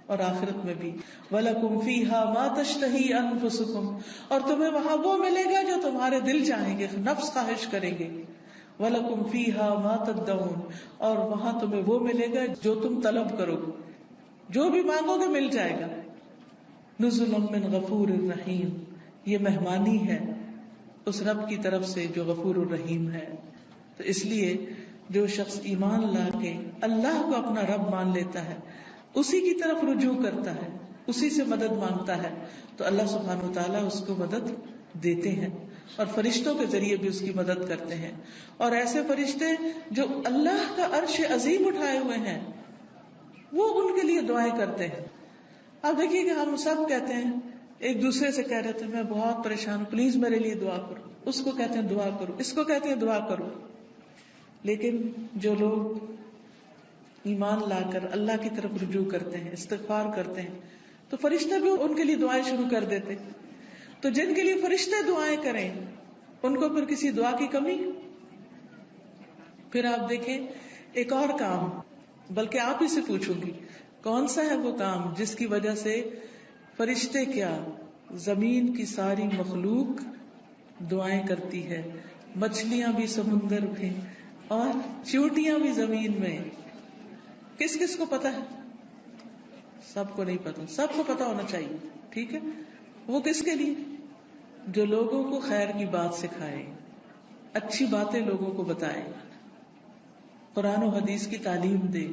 اور آخرت میں بھی. وَلَكُمْ فِيهَا مَا تَشْتَهِي أَنفُسُكُمْ، اور تمہیں وہاں وہ ملے گا جو تمہارے دل چاہیں گے، نفس خواہش کریں گے. وَلَكُمْ فِيهَا مَا تَدَّعُونَ، اور وہاں تمہیں وہ ملے گا جو تم طلب کرو گے، جو بھی مانگو گے مل جائے گا. نُزُلًا مِّن غَفُورٍ رَحِيمٍ، یہ مہمانی ہے اس رب کی طرف سے جو غفور الرحیم ہے. تو اس لیے جو شخص ایمان لا کے اللہ کو اپنا رب مان لیتا ہے، اسی کی طرف رجوع کرتا ہے، اسی سے مدد مانگتا ہے، تو اللہ سبحانہ وتعالیٰ اس کو مدد دیتے ہیں، اور فرشتوں کے ذریعے بھی اس کی مدد کرتے ہیں. اور ایسے فرشتے جو اللہ کا عرش عظیم اٹھائے ہوئے ہیں وہ ان کے لیے دعائیں کرتے ہیں. اب دیکھیے کہ ہم سب کہتے ہیں، ایک دوسرے سے کہہ رہے تھے میں بہت پریشان ہوں، پلیز میرے لیے دعا کرو، اس کو کہتے ہیں دعا کرو، اس کو کہتے ہیں دعا کرو. لیکن جو لوگ ایمان لا کر اللہ کی طرف رجوع کرتے ہیں، استغفار کرتے ہیں، تو فرشتے بھی ان کے لیے دعائیں شروع کر دیتے. تو جن کے لیے فرشتے دعائیں کریں ان کو پھر کسی دعا کی کمی. پھر آپ دیکھیں ایک اور کام، بلکہ آپ ہی سے پوچھوں گی کون سا ہے وہ کام جس کی وجہ سے فرشتے کیا زمین کی ساری مخلوق دعائیں کرتی ہے، مچھلیاں بھی سمندر میں اور چیونٹیاں بھی زمین میں. کس کس کو پتا ہے؟ سب کو نہیں پتا، سب کو پتا ہونا چاہیے. ٹھیک ہے، وہ کس کے لیے؟ جو لوگوں کو خیر کی بات سکھائے، اچھی باتیں لوگوں کو بتائے، قرآن و حدیث کی تعلیم دے،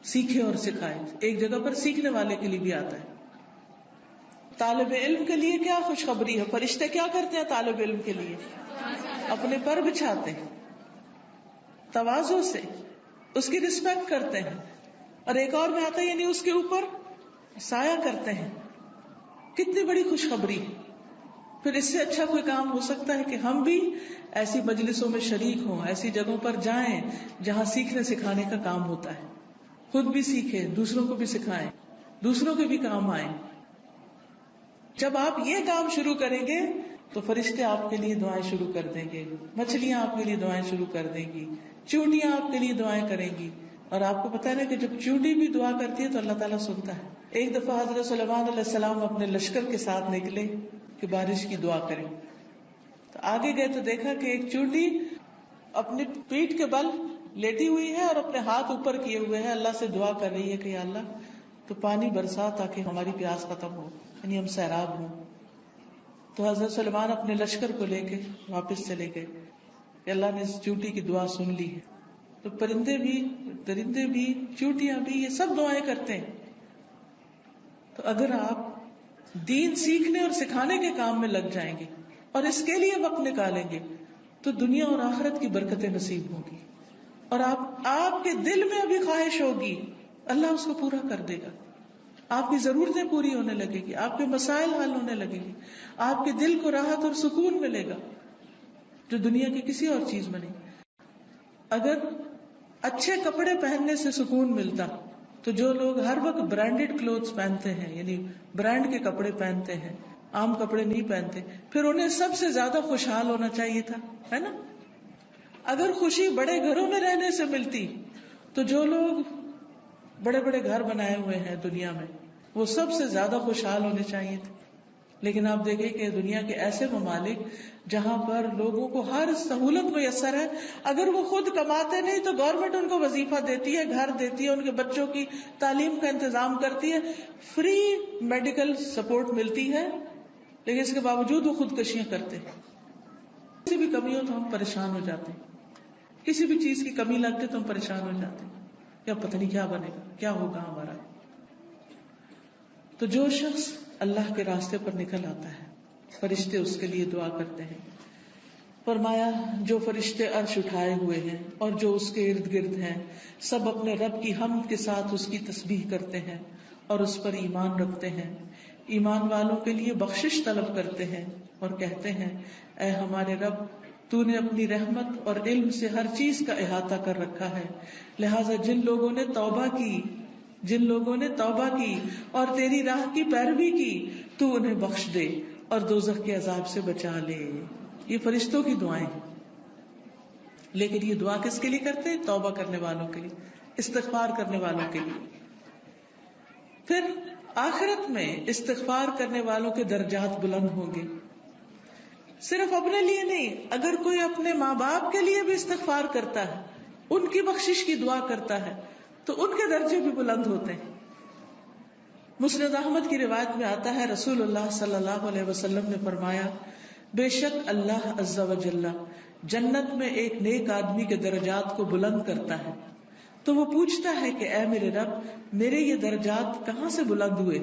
سیکھے اور سکھائے. ایک جگہ پر سیکھنے والے کے لیے بھی آتا ہے. طالب علم کے لیے کیا خوشخبری ہے، فرشتے کیا کرتے ہیں طالب علم کے لیے؟ اپنے پر بچھاتے ہیں، تواضع سے اس کی رسپیکٹ کرتے ہیں. اور ایک اور میں آتا ہے یعنی اس کے اوپر سایہ کرتے ہیں. کتنی بڑی خوشخبری. پھر اس سے اچھا کوئی کام ہو سکتا ہے کہ ہم بھی ایسی مجلسوں میں شریک ہوں، ایسی جگہوں پر جائیں جہاں سیکھنے سکھانے کا کام ہوتا ہے. خود بھی سیکھیں، دوسروں کو بھی سکھائیں، دوسروں کے بھی کام آئیں. جب آپ یہ کام شروع کریں گے تو فرشتے آپ کے لیے دعائیں شروع کر دیں گے، مچھلیاں آپ کے لیے دعائیں شروع کر دیں گی، چیونٹیاں آپ کے لیے دعائیں کریں گی. اور آپ کو پتا ہے نا کہ جب چیونٹی بھی دعا کرتی ہے تو اللہ تعالیٰ سنتا ہے. ایک دفعہ حضرت سلیمان علیہ السلام اپنے لشکر کے ساتھ نکلے کہ بارش کی دعا کریں. تو آگے گئے تو دیکھا کہ ایک چیونٹی اپنی پیٹھ کے بل لیٹی ہوئی ہے اور اپنے ہاتھ اوپر کیے ہوئے ہیں، اللہ سے دعا کر رہی ہے کہ یا اللہ تو پانی برسا تاکہ ہماری پیاس ختم ہو، یعنی ہم سیراب ہوں. تو حضرت سلیمان اپنے لشکر کو لے کے واپس چلے گئے کہ اللہ نے اس چیونٹی کی دعا سن لی ہے. تو پرندے بھی، درندے بھی، چیونٹیاں بھی، یہ سب دعائیں کرتے ہیں. تو اگر آپ دین سیکھنے اور سکھانے کے کام میں لگ جائیں گے اور اس کے لیے وقت نکالیں گے تو دنیا اور آخرت کی برکتیں نصیب ہوں گی. اور آپ کے دل میں ابھی خواہش ہوگی اللہ اس کو پورا کر دے گا. آپ کی ضرورتیں پوری ہونے لگے گی، آپ کے مسائل حل ہونے لگے گی، آپ کے دل کو راحت اور سکون ملے گا جو دنیا کی کسی اور چیز میں نہیں. اگر اچھے کپڑے پہننے سے سکون ملتا تو جو لوگ ہر وقت برانڈیڈ کلوتھس پہنتے ہیں، یعنی برانڈ کے کپڑے پہنتے ہیں، عام کپڑے نہیں پہنتے، پھر انہیں سب سے زیادہ خوشحال ہونا چاہیے تھا، ہے نا؟ اگر خوشی بڑے گھروں میں رہنے سے ملتی تو جو لوگ بڑے بڑے گھر بنائے ہوئے ہیں دنیا میں وہ سب سے زیادہ خوشحال ہونے چاہیے تھے. لیکن آپ دیکھیں کہ دنیا کے ایسے ممالک جہاں پر لوگوں کو ہر سہولت میسر ہے، اگر وہ خود کماتے نہیں تو گورنمنٹ ان کو وظیفہ دیتی ہے، گھر دیتی ہے، ان کے بچوں کی تعلیم کا انتظام کرتی ہے، فری میڈیکل سپورٹ ملتی ہے، لیکن اس کے باوجود وہ خودکشیاں کرتے ہیں. کسی بھی کمی ہو تو ہم پریشان ہو جاتے ہیں، کسی بھی چیز کی کمی لگتی تو ہم پریشان ہو جاتے ہیں، کیا پتہ نہیں کیا بنے گا، کیا ہوگا ہمارا. تو جو شخص اللہ کے راستے پر نکل آتا ہے فرشتے اس کے لیے دعا کرتے ہیں. فرمایا جو فرشتے عرش اٹھائے ہوئے ہیں اور جو اس کے ارد گرد ہیں سب اپنے رب کی حمد کے ساتھ اس کی تسبیح کرتے ہیں اور اس پر ایمان رکھتے ہیں. ایمان والوں کے لیے بخشش طلب کرتے ہیں اور کہتے ہیں اے ہمارے رب تو نے اپنی رحمت اور علم سے ہر چیز کا احاطہ کر رکھا ہے، لہٰذا جن لوگوں نے توبہ کی اور تیری راہ کی پیروی کی تو انہیں بخش دے اور دوزخ کے عذاب سے بچا لے. یہ فرشتوں کی دعائیں ہیں، لیکن یہ دعا کس کے لیے کرتے ہیں؟ توبہ کرنے والوں کے لیے، استغفار کرنے والوں کے لیے. پھر آخرت میں استغفار کرنے والوں کے درجات بلند ہوں گے. صرف اپنے لیے نہیں، اگر کوئی اپنے ماں باپ کے لیے بھی استغفار کرتا ہے، ان کی بخشش کی دعا کرتا ہے، تو ان کے درجے بھی بلند ہوتے ہیں. مسند احمد کی روایت میں آتا ہے رسول اللہ صلی اللہ علیہ وسلم نے فرمایا، بے شک اللہ عز و جل جنت میں ایک نیک آدمی کے درجات کو بلند کرتا ہے، تو وہ پوچھتا ہے کہ اے میرے رب، میرے یہ درجات کہاں سے بلند ہوئے؟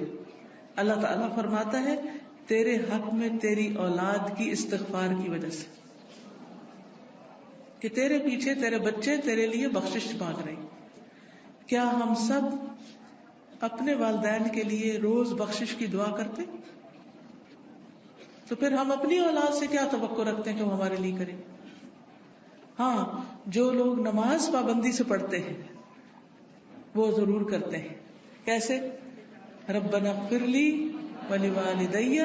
اللہ تعالیٰ فرماتا ہے تیرے حق میں تیری اولاد کی استغفار کی وجہ سے، کہ تیرے پیچھے تیرے بچے تیرے لیے بخشش مانگ رہے ہیں. کیا ہم سب اپنے والدین کے لیے روز بخشش کی دعا کرتے؟ تو پھر ہم اپنی اولاد سے کیا توقع رکھتے ہیں کہ وہ ہمارے لیے کرے؟ ہاں، جو لوگ نماز پابندی سے پڑھتے ہیں وہ ضرور کرتے ہیں. کیسے؟ ربنا اغفر لی ولوالدی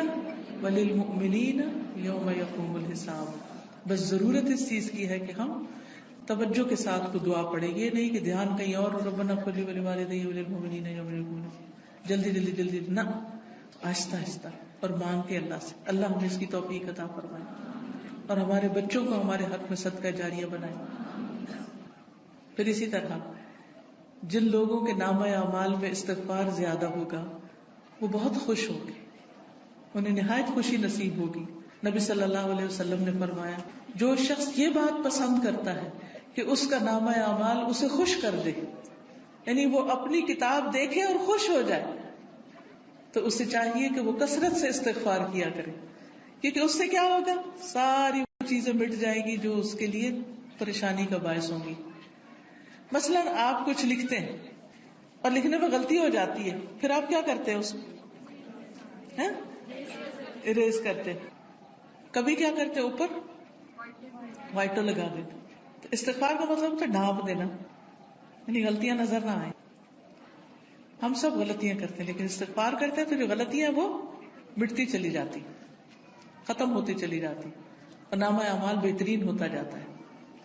وللمؤمنین یوم یقوم الحساب. بس ضرورت اس چیز کی ہے کہ ہم توجہ کے ساتھ کو دعا پڑھے. یہ نہیں کہ دھیان کہیں اور، ربنا اغفر لی ولوالدی وللمؤمنین یوم یقوم الحساب، جلدی جلدی جلدی نہ، آہستہ آہستہ اور مانگ کے اللہ سے. اللہ ہمیں اس کی توفیق عطا فرمائے اور ہمارے بچوں کو ہمارے حق میں صدقہ جاریہ بنائے. پھر اسی طرح جن لوگوں کے نامہ اعمال میں استغفار زیادہ ہوگا وہ بہت خوش ہوں گے، انہیں نہایت خوشی نصیب ہوگی. نبی صلی اللہ علیہ وسلم نے فرمایا جو شخص یہ بات پسند کرتا ہے کہ اس کا نامہ اعمال اسے خوش کر دے، یعنی وہ اپنی کتاب دیکھے اور خوش ہو جائے، تو اسے چاہیے کہ وہ کثرت سے استغفار کیا کرے، کیونکہ اس سے کیا ہوگا، ساری وہ چیزیں مٹ جائیں گی جو اس کے لیے پریشانی کا باعث ہوں گی. مثلاً آپ کچھ لکھتے ہیں اور لکھنے میں غلطی ہو جاتی ہے، پھر آپ کیا کرتے ہیں؟ اس کو اریز کرتے. کبھی کیا کرتے؟ اوپر وائٹو لگا دیتے. تو استغفار کا مطلب تو ڈھانپ دینا، یعنی غلطیاں نظر نہ آئیں. ہم سب غلطیاں کرتے ہیں، لیکن استغفار کرتے ہیں تو جو غلطیاں ہیں وہ مٹتی چلی جاتی، ختم ہوتی چلی جاتی، اور نامہ اعمال بہترین ہوتا جاتا ہے.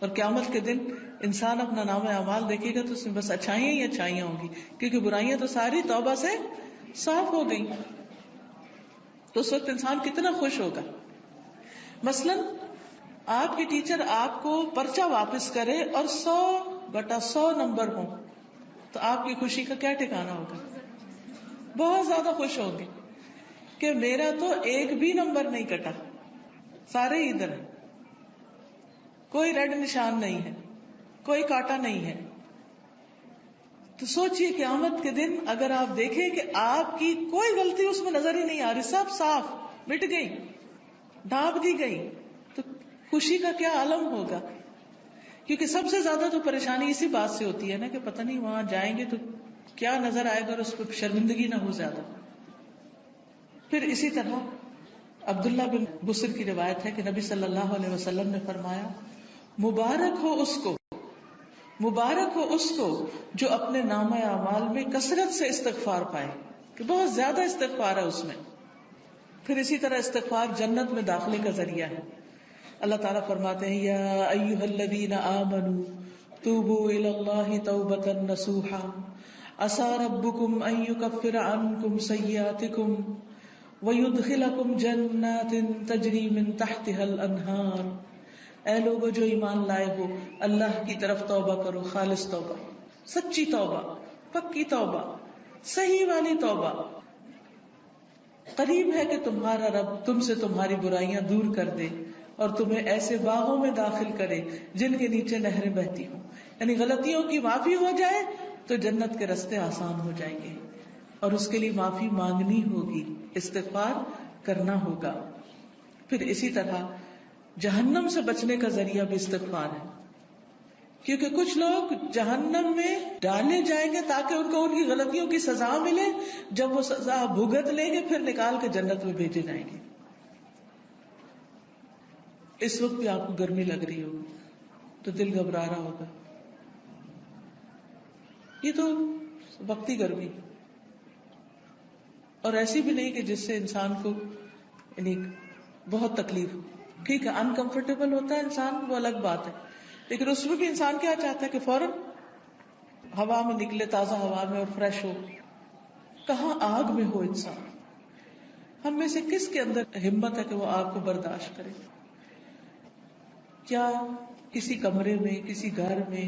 اور قیامت کے دن انسان اپنا نامہ اعمال دیکھے گا تو اس میں بس اچھائیاں ہی اچھائیاں ہوں گی، کیونکہ برائیاں تو ساری توبہ سے صاف ہو گئی. تو اس وقت انسان کتنا خوش ہوگا. مثلاً آپ کے ٹیچر آپ کو پرچہ واپس کرے اور 100/100 نمبر ہوں تو آپ کی خوشی کا کیا ٹھکانا ہوگا؟ بہت زیادہ خوش ہوں گے کہ میرا تو ایک بھی نمبر نہیں کٹا، سارے ادھر ہیں، کوئی ریڈ نشان نہیں ہے، کوئی کاٹا نہیں ہے. تو سوچئے قیامت کے دن اگر آپ دیکھیں کہ آپ کی کوئی غلطی اس میں نظر ہی نہیں آ رہی، سب صاف مٹ گئی، ڈھانپ دی گئی، تو خوشی کا کیا عالم ہوگا. کیونکہ سب سے زیادہ تو پریشانی اسی بات سے ہوتی ہے نا کہ پتہ نہیں وہاں جائیں گے تو کیا نظر آئے گا اور اس پہ شرمندگی نہ ہو زیادہ. پھر اسی طرح عبداللہ بن بصر کی روایت ہے کہ نبی صلی اللہ علیہ وسلم نے فرمایا مبارک ہو اس کو جو اپنے نامہ اعمال میں کثرت سے استغفار پائے، کہ بہت زیادہ استغفار ہے اس میں. پھر اسی طرح استغفار جنت میں داخلے کا ذریعہ ہے. اللہ تعالیٰ فرماتے ہیں یا ایھا الذین آمنوا توبوا الی اللہ توبۃ نصوحا عسى ربکم ان یکفر عنکم سیئاتکم وَيُدْخِلَكُمْ جَنَّاتٍ تَجْرِي مِن تَحْتِهَا الْأَنْهَارُ. اے لوگو جو ایمان لائے ہو، اللہ کی طرف توبہ کرو، خالص توبہ، سچی توبہ، پکی توبہ، صحیح والی توبہ. قریب ہے کہ تمہارا رب تم سے تمہاری برائیاں دور کر دے اور تمہیں ایسے باغوں میں داخل کرے جن کے نیچے نہریں بہتی ہوں. یعنی غلطیوں کی معافی ہو جائے تو جنت کے راستے آسان ہو جائیں گے، اور اس کے لیے معافی مانگنی ہوگی، استغفار کرنا ہوگا. پھر اسی طرح جہنم سے بچنے کا ذریعہ بھی استغفار ہے، کیونکہ کچھ لوگ جہنم میں ڈالے جائیں گے تاکہ ان کو ان کی غلطیوں کی سزا ملے، جب وہ سزا بھگت لیں گے پھر نکال کے جنت میں بھیجے جائیں گے. اس وقت بھی آپ کو گرمی لگ رہی ہوگی تو دل گھبرا رہا ہوگا، یہ تو وقتی گرمی، اور ایسی بھی نہیں کہ جس سے انسان کو یعنی بہت تکلیف ہو. ٹھیک ہے انکمفرٹیبل ہوتا ہے انسان، وہ الگ بات ہے، لیکن اس میں بھی انسان کیا چاہتا ہے کہ فوراً ہوا میں نکلے، تازہ ہوا میں، اور فریش ہو. کہاں آگ میں ہو انسان. ہم میں سے کس کے اندر ہمت ہے کہ وہ آگ کو برداشت کرے؟ کیا کسی کمرے میں، کسی گھر میں،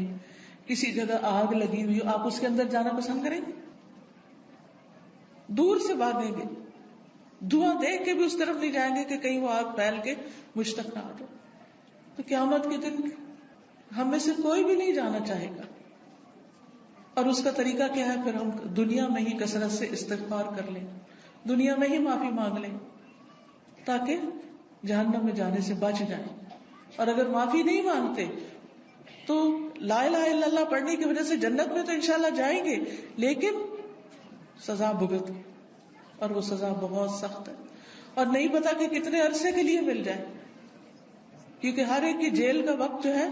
کسی جگہ آگ لگی ہوئی آپ اس کے اندر جانا پسند کریں گے؟ دور سے بھاگیں گے، دھواں دیکھ کے بھی اس طرف نہیں جائیں گے کہ کہیں وہ آگ پھیل کے مجھ تک نہ آ جائے. تو قیامت کے دن ہم میں سے کوئی بھی نہیں جانا چاہے گا. اور اس کا طریقہ کیا ہے؟ پھر ہم دنیا میں ہی کثرت سے استغفار کر لیں، دنیا میں ہی معافی مانگ لیں تاکہ جہنم میں جانے سے بچ جائیں. اور اگر معافی نہیں مانگتے تو لا الہ الا اللہ پڑھنے کی وجہ سے جنت میں تو انشاءاللہ جائیں گے، لیکن سزا بھگت، اور وہ سزا بہت سخت ہے اور نہیں پتا کہ کتنے عرصے کے لیے مل جائے، کیونکہ ہر ایک کی جیل کا وقت جو ہے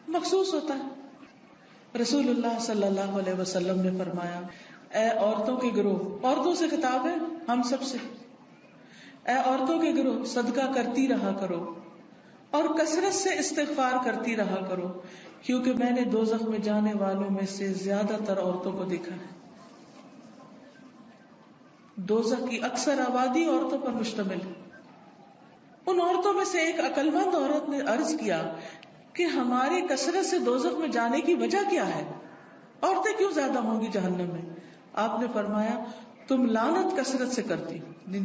مخصوص ہوتا ہے. رسول اللہ صلی اللہ علیہ وسلم نے فرمایا، اے عورتوں کے گروہ، عورتوں سے خطاب ہے ہم سب سے، اے عورتوں کے گروہ صدقہ کرتی رہا کرو اور کثرت سے استغفار کرتی رہا کرو، کیونکہ میں نے دوزخ میں جانے والوں میں سے زیادہ تر عورتوں کو دیکھا ہے. دوزخ کی اکثر آبادی عورتوں پر مشتمل ہے. ان عورتوں میں سے ایک عقل مند عورت نے عرض کیا کہ ہماری کثرت سے دوزخ میں جانے کی وجہ کیا ہے؟ عورتیں کیوں زیادہ ہوں گی جہنم میں؟ آپ نے فرمایا، تم لعنت کثرت سے کرتی،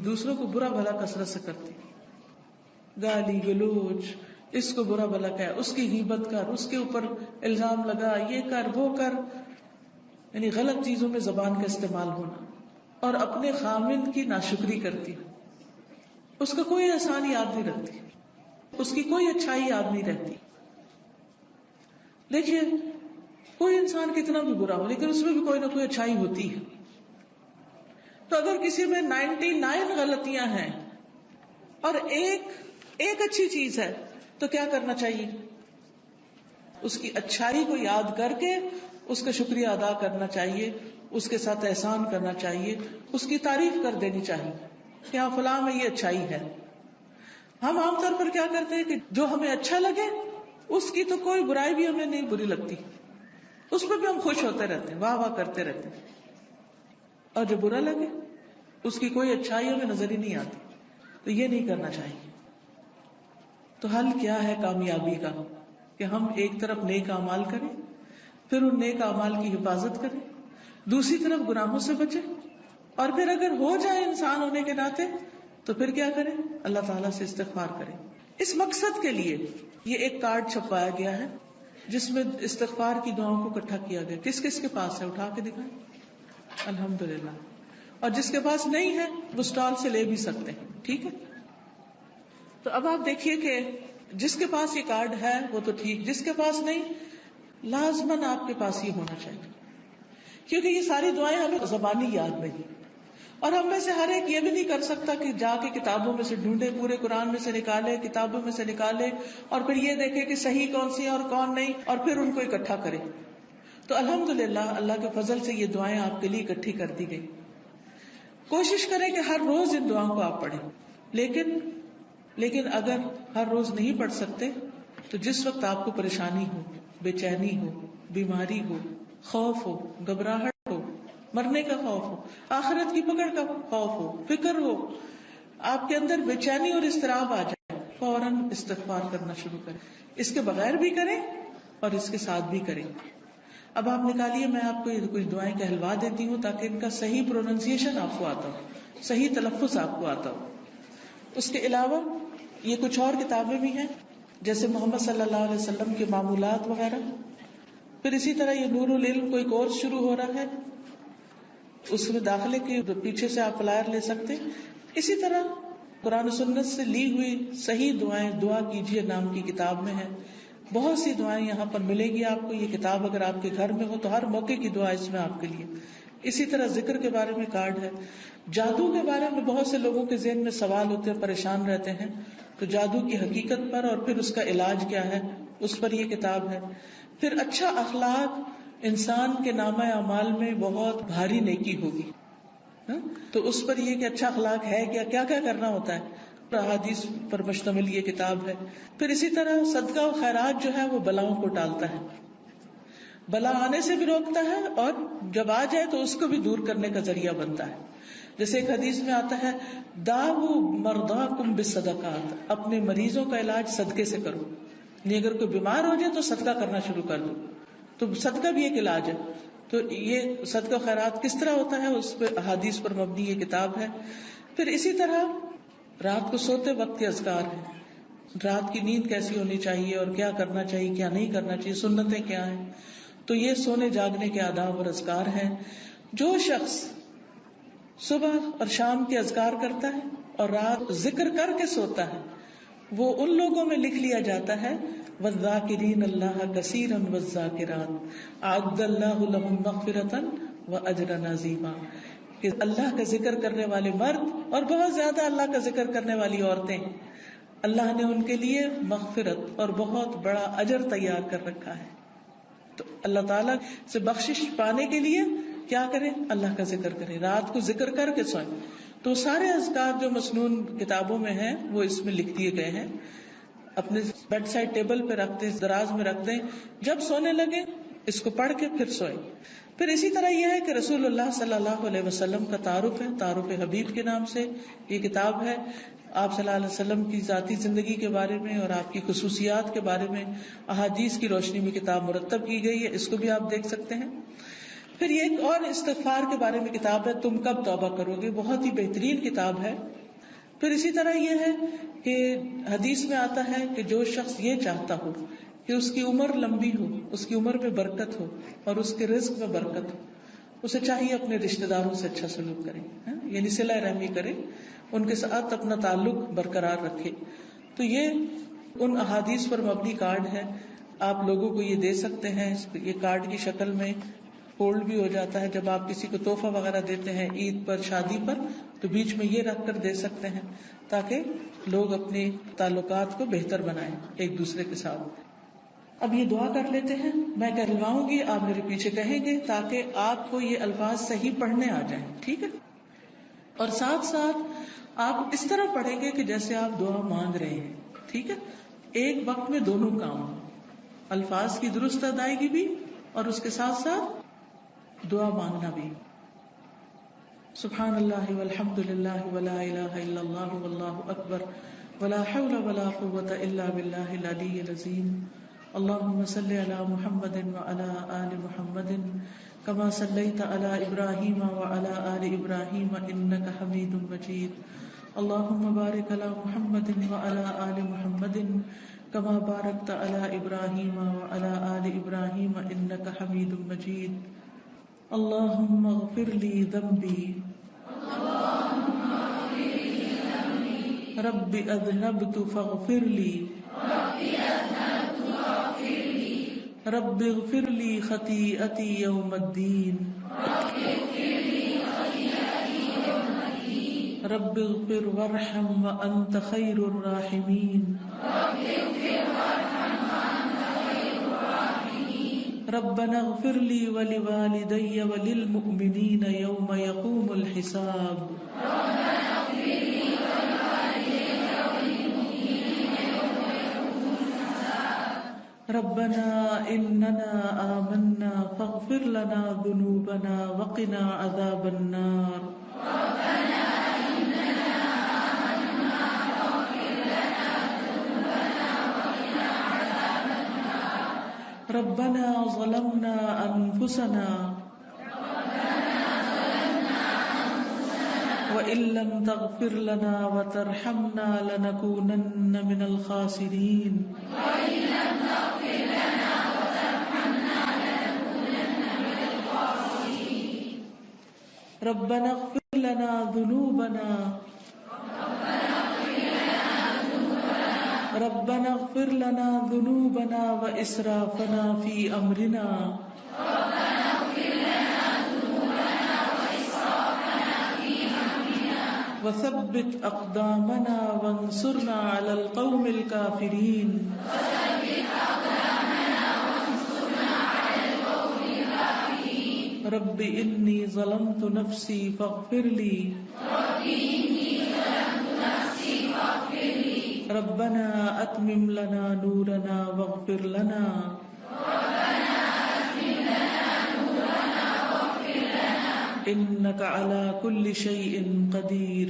دوسروں کو برا بھلا کثرت سے کرتی، گالی گلوچ، اس کو برا بھلا کہہ، اس کی غیبت کر، اس کے اوپر الزام لگا، یہ کر وہ کر، یعنی غلط چیزوں میں زبان کا استعمال ہونا، اور اپنے خامند کی ناشکری کرتی، اس کا کوئی احسان یاد نہیں رکھتی، اس کی کوئی اچھائی یاد نہیں رہتی. دیکھیے کوئی انسان کتنا بھی برا ہو لیکن اس میں بھی کوئی نہ کوئی اچھائی ہوتی ہے. تو اگر کسی میں 99 غلطیاں ہیں اور ایک اچھی چیز ہے تو کیا کرنا چاہیے؟ اس کی اچھائی کو یاد کر کے اس کا شکریہ ادا کرنا چاہیے، اس کے ساتھ احسان کرنا چاہیے، اس کی تعریف کر دینی چاہیے کہ ہاں فلاں میں یہ اچھائی ہے. ہم عام طور پر کیا کرتے ہیں کہ جو ہمیں اچھا لگے اس کی تو کوئی برائی بھی ہمیں نہیں بری لگتی، اس پہ بھی ہم خوش ہوتے رہتے ہیں، واہ واہ کرتے رہتے ہیں، اور جو برا لگے اس کی کوئی اچھائی ہمیں نظر ہی نہیں آتی. تو یہ نہیں کرنا چاہیے. تو حل کیا ہے کامیابی کا؟ کہ ہم ایک طرف نیک اعمال کریں، پھر ان نیک اعمال کی حفاظت کریں، دوسری طرف گناہوں سے بچیں، اور پھر اگر ہو جائے انسان ہونے کے ناطے تو پھر کیا کریں؟ اللہ تعالیٰ سے استغفار کریں. اس مقصد کے لیے یہ ایک کارڈ چھپوایا گیا ہے جس میں استغفار کی دعاؤں کو اکٹھا کیا گیا. کس کس کے پاس ہے؟ اٹھا کے دکھائیں. الحمدللہ. اور جس کے پاس نہیں ہے وہ اسٹال سے لے بھی سکتے ہیں. ٹھیک ہے. تو اب آپ دیکھیے کہ جس کے پاس یہ کارڈ ہے وہ تو ٹھیک، جس کے پاس نہیں، لازماً آپ کے پاس یہ ہونا چاہیے، کیونکہ یہ ساری دعائیں ہمیں زبانی یاد نہیں، اور ہم میں سے ہر ایک یہ بھی نہیں کر سکتا کہ جا کے کتابوں میں سے ڈھونڈے، پورے قرآن میں سے نکالے، کتابوں میں سے نکالے، اور پھر یہ دیکھے کہ صحیح کون سی ہے اور کون نہیں، اور پھر ان کو اکٹھا کرے. تو الحمدللہ اللہ کے فضل سے یہ دعائیں آپ کے لیے اکٹھی کر دی گئی. کوشش کریں کہ ہر روز ان دعاؤں کو آپ پڑھیں، لیکن اگر ہر روز نہیں پڑھ سکتے تو جس وقت آپ کو پریشانی ہو، بے چینی ہو، بیماری ہو، خوف ہو، گھبراہٹ ہو، مرنے کا خوف ہو، آخرت کی پکڑ کا خوف ہو، فکر ہو، آپ کے اندر بے چینی اور اضطراب آ جائے، فوراً استغفار کرنا شروع کریں. اس کے بغیر بھی کریں اور اس کے ساتھ بھی کریں. اب آپ نکالیے، میں آپ کو کچھ دعائیں کہلوا دیتی ہوں تاکہ ان کا صحیح پروننسیشن آپ کو آتا ہو، صحیح تلفظ آپ کو آتا ہو. اس کے علاوہ یہ کچھ اور کتابیں بھی ہیں جیسے محمد صلی اللہ علیہ وسلم کے معمولات وغیرہ. پھر اسی طرح یہ نور العلم کوئی کورس شروع ہو رہا ہے، اس میں داخلے کے پیچھے سے آپ فلائر لے سکتے. اسی طرح قرآن و سنت سے لی ہوئی صحیح دعائیں دعا کیجیے نام کی کتاب میں ہے. بہت سی دعائیں یہاں پر ملے گی آپ کو. یہ کتاب اگر آپ کے گھر میں ہو تو ہر موقع کی دعا اس میں آپ کے لیے. اسی طرح ذکر کے بارے میں کارڈ ہے. جادو کے بارے میں بہت سے لوگوں کے ذہن میں سوال ہوتے ہیں، پریشان رہتے ہیں، تو جادو کی حقیقت پر اور پھر اس کا علاج کیا ہے اس پر یہ کتاب ہے. پھر اچھا اخلاق انسان کے نامہ اعمال میں بہت بھاری نیکی ہوگی، تو اس پر یہ کہ اچھا اخلاق ہے کیا کیا کرنا ہوتا ہے، احادیث پر مشتمل یہ کتاب ہے. پھر اسی طرح صدقہ و خیرات جو ہے وہ بلاؤں کو ٹالتا ہے. بلا آنے سے بھی روکتا ہے اور جب آ جائے تو اس کو بھی دور کرنے کا ذریعہ بنتا ہے. جیسے ایک حدیث میں آتا ہے داؤ مرضاکم بالصدقات، اپنے مریضوں کا علاج صدقے سے کرو. نہیں اگر کوئی بیمار ہو جائے تو صدقہ کرنا شروع کر دو. تو صدقہ بھی ایک علاج ہے. تو یہ صدقہ خیرات کس طرح ہوتا ہے اس پہ احادیث پر مبنی یہ کتاب ہے. پھر اسی طرح رات کو سوتے وقت کے اذکار ہیں. رات کی نیند کیسی ہونی چاہیے اور کیا کرنا چاہیے کیا نہیں کرنا چاہیے، سنتیں کیا ہیں. تو یہ سونے جاگنے کے آداب اور اذکار ہیں. جو شخص صبح اور شام کے اذکار کرتا ہے اور رات ذکر کر کے سوتا ہے وہ ان لوگوں میں لکھ لیا جاتا ہے والذاکرین اللہ کثیرا والذاکرات اعد اللہ لهم مغفرۃ واجرا عظیما، کہ اللہ کا ذکر کرنے والے مرد اور بہت زیادہ اللہ کا ذکر کرنے والی عورتیں، اللہ نے ان کے لیے مغفرت اور بہت بڑا اجر تیار کر رکھا ہے. تو اللہ تعالیٰ سے بخشش پانے کے لیے کیا کریں؟ اللہ کا ذکر کریں، رات کو ذکر کر کے سوئیں. تو سارے اذکار جو مسنون کتابوں میں ہیں وہ اس میں لکھ دیے گئے ہیں. اپنے بیڈ سائڈ ٹیبل پہ رکھ دیں، دراز میں رکھ دیں، جب سونے لگے اس کو پڑھ کے پھر سوئیں. پھر اسی طرح یہ ہے کہ رسول اللہ صلی اللہ علیہ وسلم کا تعارف ہے، تعارف حبیب کے نام سے یہ کتاب ہے. آپ صلی اللہ علیہ وسلم کی ذاتی زندگی کے بارے میں اور آپ کی خصوصیات کے بارے میں احادیث کی روشنی میں کتاب مرتب کی گئی ہے، اس کو بھی آپ دیکھ سکتے ہیں. پھر یہ ایک اور استغفار کے بارے میں کتاب ہے، تم کب توبہ کرو گے، بہت ہی بہترین کتاب ہے. پھر اسی طرح یہ ہے کہ حدیث میں آتا ہے کہ جو شخص یہ چاہتا ہو کہ اس کی عمر لمبی ہو، اس کی عمر میں برکت ہو اور اس کے رزق میں برکت ہو، اسے چاہیے اپنے رشتہ داروں سے اچھا سلوک کرے، یعنی صلہ رحمی کرے، ان کے ساتھ اپنا تعلق برقرار رکھے. تو یہ ان احادیث پر مبنی کارڈ ہے، آپ لوگوں کو یہ دے سکتے ہیں. یہ کارڈ کی شکل میں فولڈ بھی ہو جاتا ہے. جب آپ کسی کو تحفہ وغیرہ دیتے ہیں عید پر، شادی پر، تو بیچ میں یہ رکھ کر دے سکتے ہیں تاکہ لوگ اپنے تعلقات کو بہتر بنائیں ایک دوسرے کے ساتھ. اب یہ دعا کر لیتے ہیں، میں کہلواؤں گی، آپ میرے پیچھے کہیں گے تاکہ آپ کو یہ الفاظ صحیح پڑھنے آ جائیں. ٹھیک ہے؟ اور ساتھ ساتھ آپ اس طرح پڑھیں گے کہ جیسے آپ دعا مانگ رہے ہیں. ٹھیک ہے؟ ایک وقت میں دونوں کام، الفاظ کی درست ادائیگی بھی اور اس کے ساتھ ساتھ دعا مانگنا بھی. سبحان اللہ والحمد للہ ولا الہ الا اللہ واللہ اکبر ولا حول ولا قوة الا باللہ العلی العظیم. اللہم صل علی محمد وعلی آل محمد كما صلیت علی ابراہیم وعلی آل ابراہیم انک حمید مجید. اللہم بارک علی محمد وعلی آل محمد كما بارکت علی ابراہیم وعلی آل ابراہیم انک حمید مجید. اللہم اغفر لی ذنبی رب اذنبت فاغفر لی رب اغفر لی خطیئتی یوم الدین رب اغفر وارحم وانت خیر الراحمین ربنا اغفر لی ولوالدی وللمؤمنین یوم یقوم الحساب. ربنا اننا آمنا فاغفر لنا ذنوبنا وقنا عذاب النار. ربنا ظلمنا انفسنا وإن لم تغفر لنا وترحمنا لنكونن من الخاسرين. ربنا اغفر لنا ذنوبنا ربنا اغفر لنا ذنوبنا وإسرافنا في أمرنا وثبت أقدامنا وانصرنا على القوم الكافرين. رب إني ظلمت نفسي فاغفر لي ربنا أتمم لنا نورنا واغفر لنا إنك على كل شيء قدير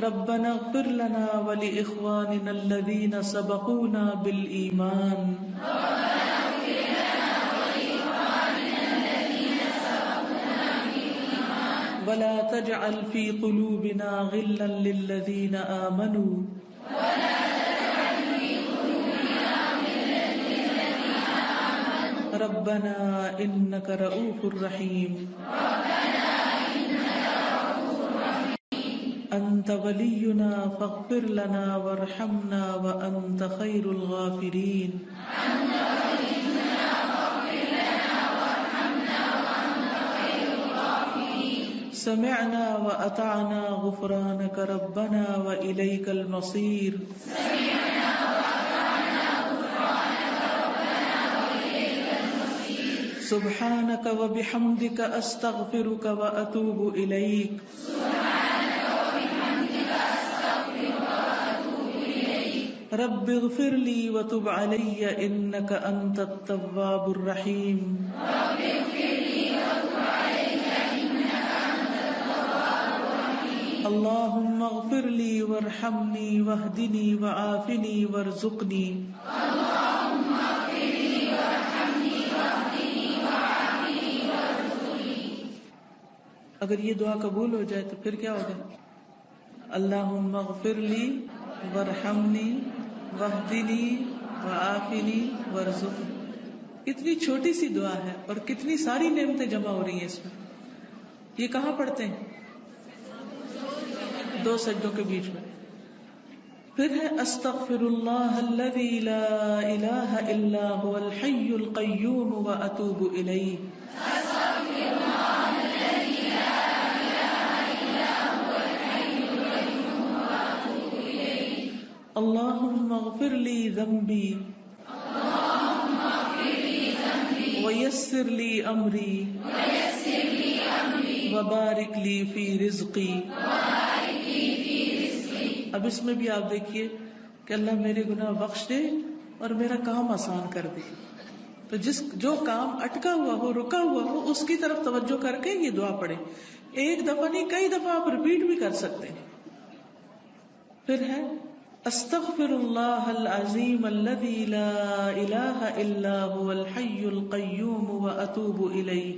ربنا اغفر لنا ولإخواننا الذين سبقونا بالإيمان ولا تجعل في قلوبنا غلا للذين آمنوا ربنا إنك رؤوف رحيم أنت ولينا فاغفر لنا وارحمنا وأنت خير الغافرين سمعنا وأطعنا غفرانك ربنا وإليك المصير سبحانك وبحمدك أستغفرك وأتوب إليك رب اغفر لي وتب علي إنك أنت التواب الرحيم اللهم اغفر لي وارحمني واهدني وعافني وارزقني اگر یہ دعا قبول ہو جائے تو پھر کیا ہوگا؟ اللہم اغفر لی وارحمنی واہدنی وعافنی وارزقنی. کتنی چھوٹی سی دعا ہے اور کتنی ساری نعمتیں جمع ہو رہی ہیں اس میں. یہ کہاں پڑھتے ہیں؟ 2 سجدوں کے بیچ میں. پھر ہے استغفر اللہ الذی لا الہ الا هو الحی القیوم واتوب الیہ. اللهم اغفر لي ذنبي ويسر لي أمري وبارك لي في رزقي. اب اس میں بھی آپ دیکھیے کہ اللہ میرے گناہ بخش دے اور میرا کام آسان کر دے. تو جو کام اٹکا ہوا ہو، رکا ہوا ہو، اس کی طرف توجہ کر کے یہ دعا پڑھیں. ایک دفعہ نہیں، کئی دفعہ آپ ریپیٹ بھی کر سکتے ہیں. پھر ہے استغفر اللہ العظیم الذی لا الہ الا هو الحی القیوم واتوب الیہ.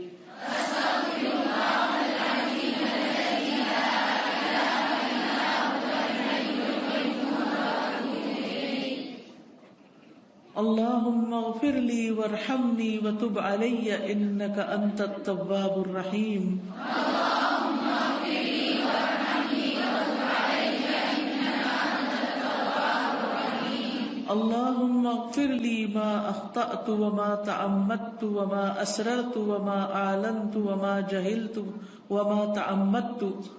اللہم اغفر لی وارحمنی وتب علی انک انت التواب الرحیم. اللہم اغفر لی ما اخطأت وما تعمدت وما اسررت وما اعلنت وما جہلت وما تعمدت.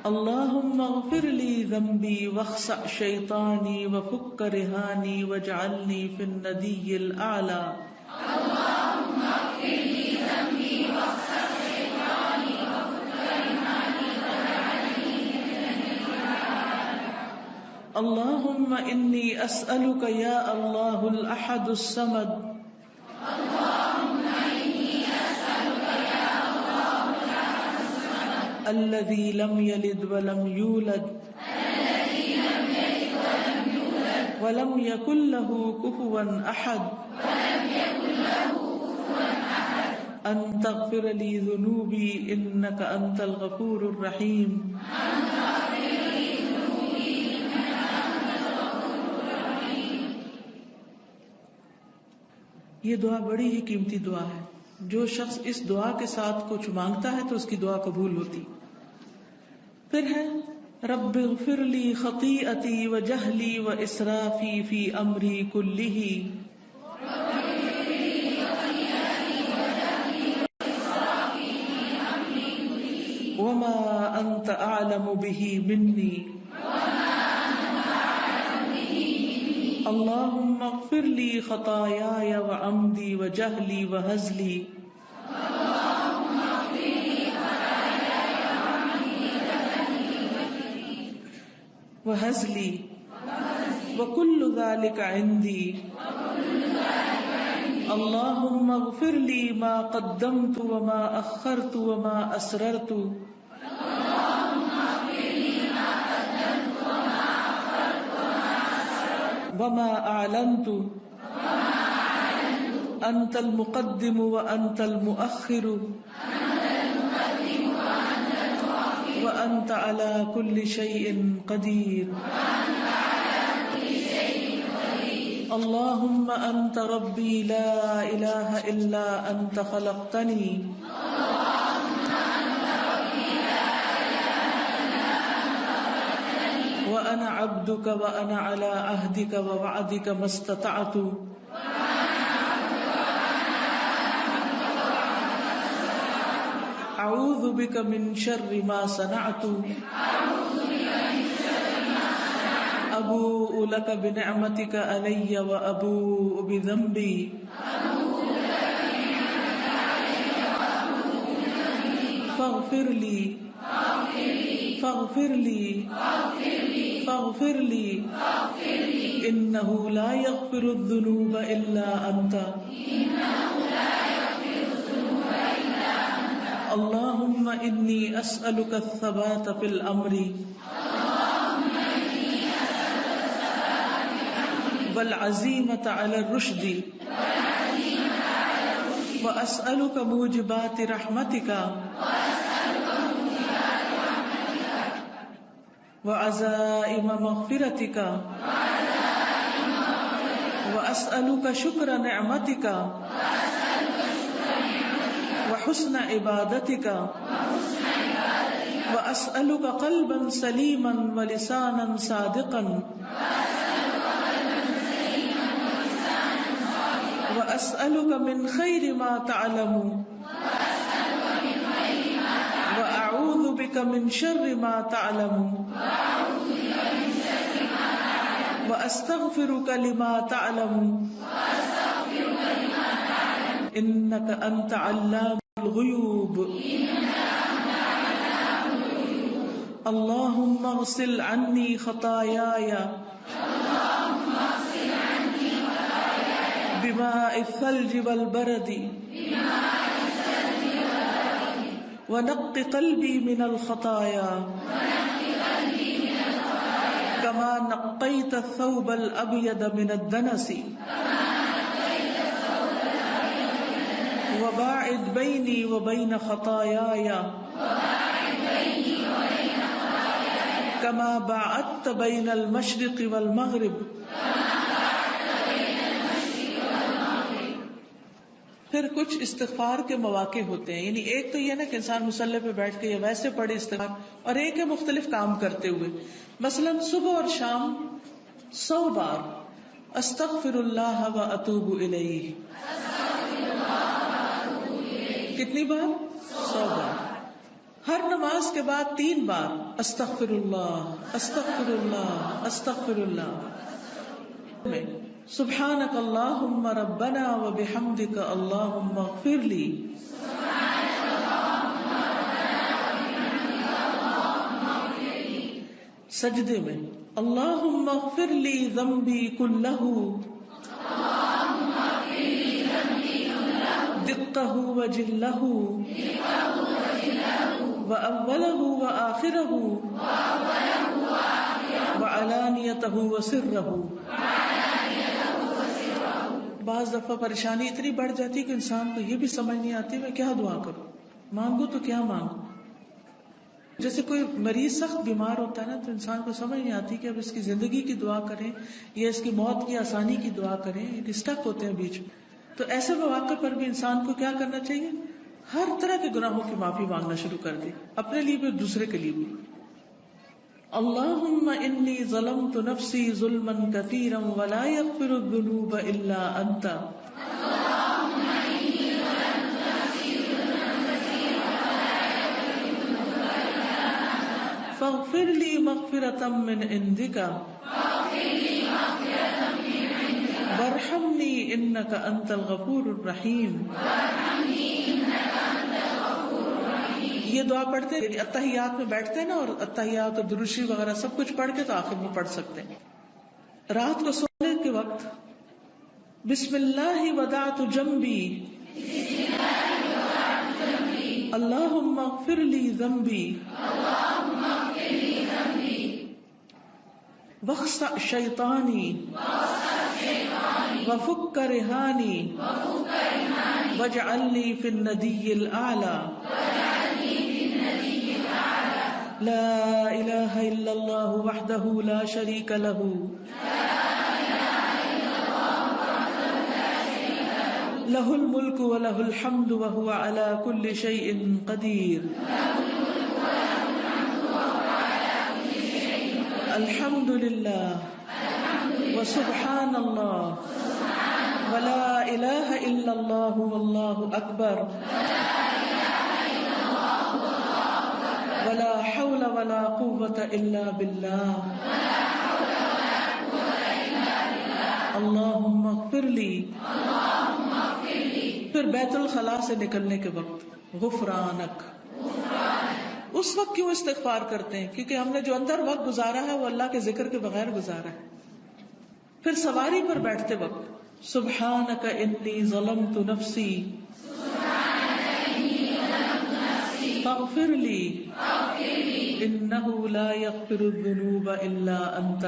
اللہم اغفر لی ذنبی واخسأ شیطانی وفک رہانی واجعلنی فی الندی الاعلی. اللہم انی اسألک یا اللہ الاحد الصمد الذي لم يلد ولم يولد ولم يكن له كفوا أحد أن تغفر لي ذنوبي إنك أنت الغفور الرحيم. یہ دعا بڑی ہی قیمتی دعا ہے. جو شخص اس دعا کے ساتھ کچھ مانگتا ہے تو اس کی دعا قبول ہوتی. پھر ہے رب اغفر لی خطیئتی وجہلی واسرافی فی امری کلہ وما انت اعلم بہ منی. اللہم اغفر لی خطایای وعمدی وجہلی وہزلی وهزلي وكل ذلك عندي اللهم اغفر لي ما قدمت وما أخرت وما أسررت وما أعلنت أنت المقدم وأنت المؤخر وأنت على كل شيء قدير اللهم أنت ربي لا إله إلا أنت خلقتني وأنا عبدك وأنا على عهدك ووعدك ما استطعت أعوذ بك من شر ما صنعت أبوء لك بنعمتك علي وأبوء بذنبي فاغفر لي فاغفر لي فاغفر لي إنه لا يغفر الذنوب إلا أنت اللهم إني أسألك الثبات في الأمر والعزيمة على الرشد وأسألك موجبات رحمتك وعزائم مغفرتك وأسألك شكر نعمتك وحسن عبادتك وأسألك قلبا سليما ولسانا صادقا وأسألك من خير ما تعلم وأعوذ بك من شر ما تعلم وأستغفرك لما تعلم إنك أنت علام الغيوب اللهم اغسل عني خطاياي بماء الثلج والبرد ونق قلبي من الخطايا كما نقيت الثوب الأبيض من الدنس وباعد بيني وبين خطاياي كما باعدت بين المشرق والمغرب پھر کچھ استغفار کے مواقع ہوتے ہیں، یعنی ایک تو یہ نا کہ انسان مصلی پہ بیٹھ کے یا ویسے پڑھے استغفار، اور ایک ہے مختلف کام کرتے ہوئے، مثلا صبح اور شام 100 بار استغفر اللہ و اتوب الیہ. کتنی بار؟ 100 بار. ہر نماز کے بعد 3 بار استغفر اللہ استغفر اللہ استغفر اللہ. سبحانک اللہم ربنا و بحمدک اللہم اغفر لی. سجدے میں اللہم اغفر لی ذنبی کلہ دقہ و جلہ وأولہ وآخرہ وعلانیتہ وسرہ. بعض دفعہ پریشانی اتنی بڑھ جاتی کہ انسان کو یہ بھی سمجھ نہیں آتی میں کیا دعا کروں، مانگوں تو کیا مانگوں. جیسے کوئی مریض سخت بیمار ہوتا ہے نا تو انسان کو سمجھ نہیں آتی کہ اب اس کی زندگی کی دعا کریں یا اس کی موت کی آسانی کی دعا کریں، اسٹک ہوتے ہیں بیچ میں. تو ایسے مواقع پر بھی انسان کو کیا کرنا چاہیے؟ ہر طرح کے گناہوں کی معافی مانگنا شروع کر دے، اپنے لیے بھی دوسرے کے لیے بھی. اللہم انی ظلمت نفسی ظلما کثیرا ولا یغفر الذنوب الا انت فاغفر لی مغفرة من عندک وارحمنی انک انت الغفور الرحیم. یہ دعا پڑھتے ہیں اتحیات میں بیٹھتے ہیں نا، اور اتحیات اور درود شریف وغیرہ سب کچھ پڑھ کے تو آخر میں پڑھ سکتے ہیں. رات کو سونے کے وقت بسم اللہ ودعت جنبی اللہم اغفر لی ذنبی واخسأ شیطانی وفک رہانی واجعلنی فی الندی الاعلی لا الہ الا اللہ وحدہ لا شریک لہ لہ الملک ولہ الحمد وہو علی کل شیء قدیر الحمد للہ وسبحان اللہ ولا الہ الا اللہ واللہ اکبر ولا حول ولا قوة الا باللہ اللہم اغفر لی. پھر بیت الخلاء سے نکلنے کے وقت غفرانک. اس وقت کیوں استغفار کرتے ہیں؟ کیونکہ ہم نے جو اندر وقت گزارا ہے وہ اللہ کے ذکر کے بغیر گزارا ہے. پھر سواری پر بیٹھتے وقت سبحانک انی ظلمت نفسی فاغفر لی انہ لا یغفر الذنوب الا انت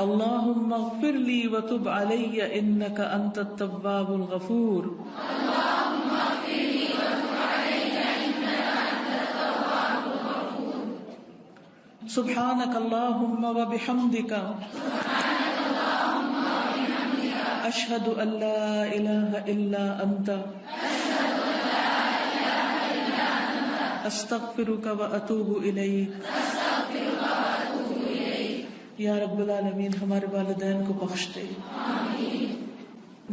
اللہم اغفر لی وتب علی انک انت التواب الغفور سبحانک اللہم وبحمدک اشہد ان لا الہ الا انت استغفرک واتوب الیک. یا رب العالمین ہمارے والدین کو بخش دے.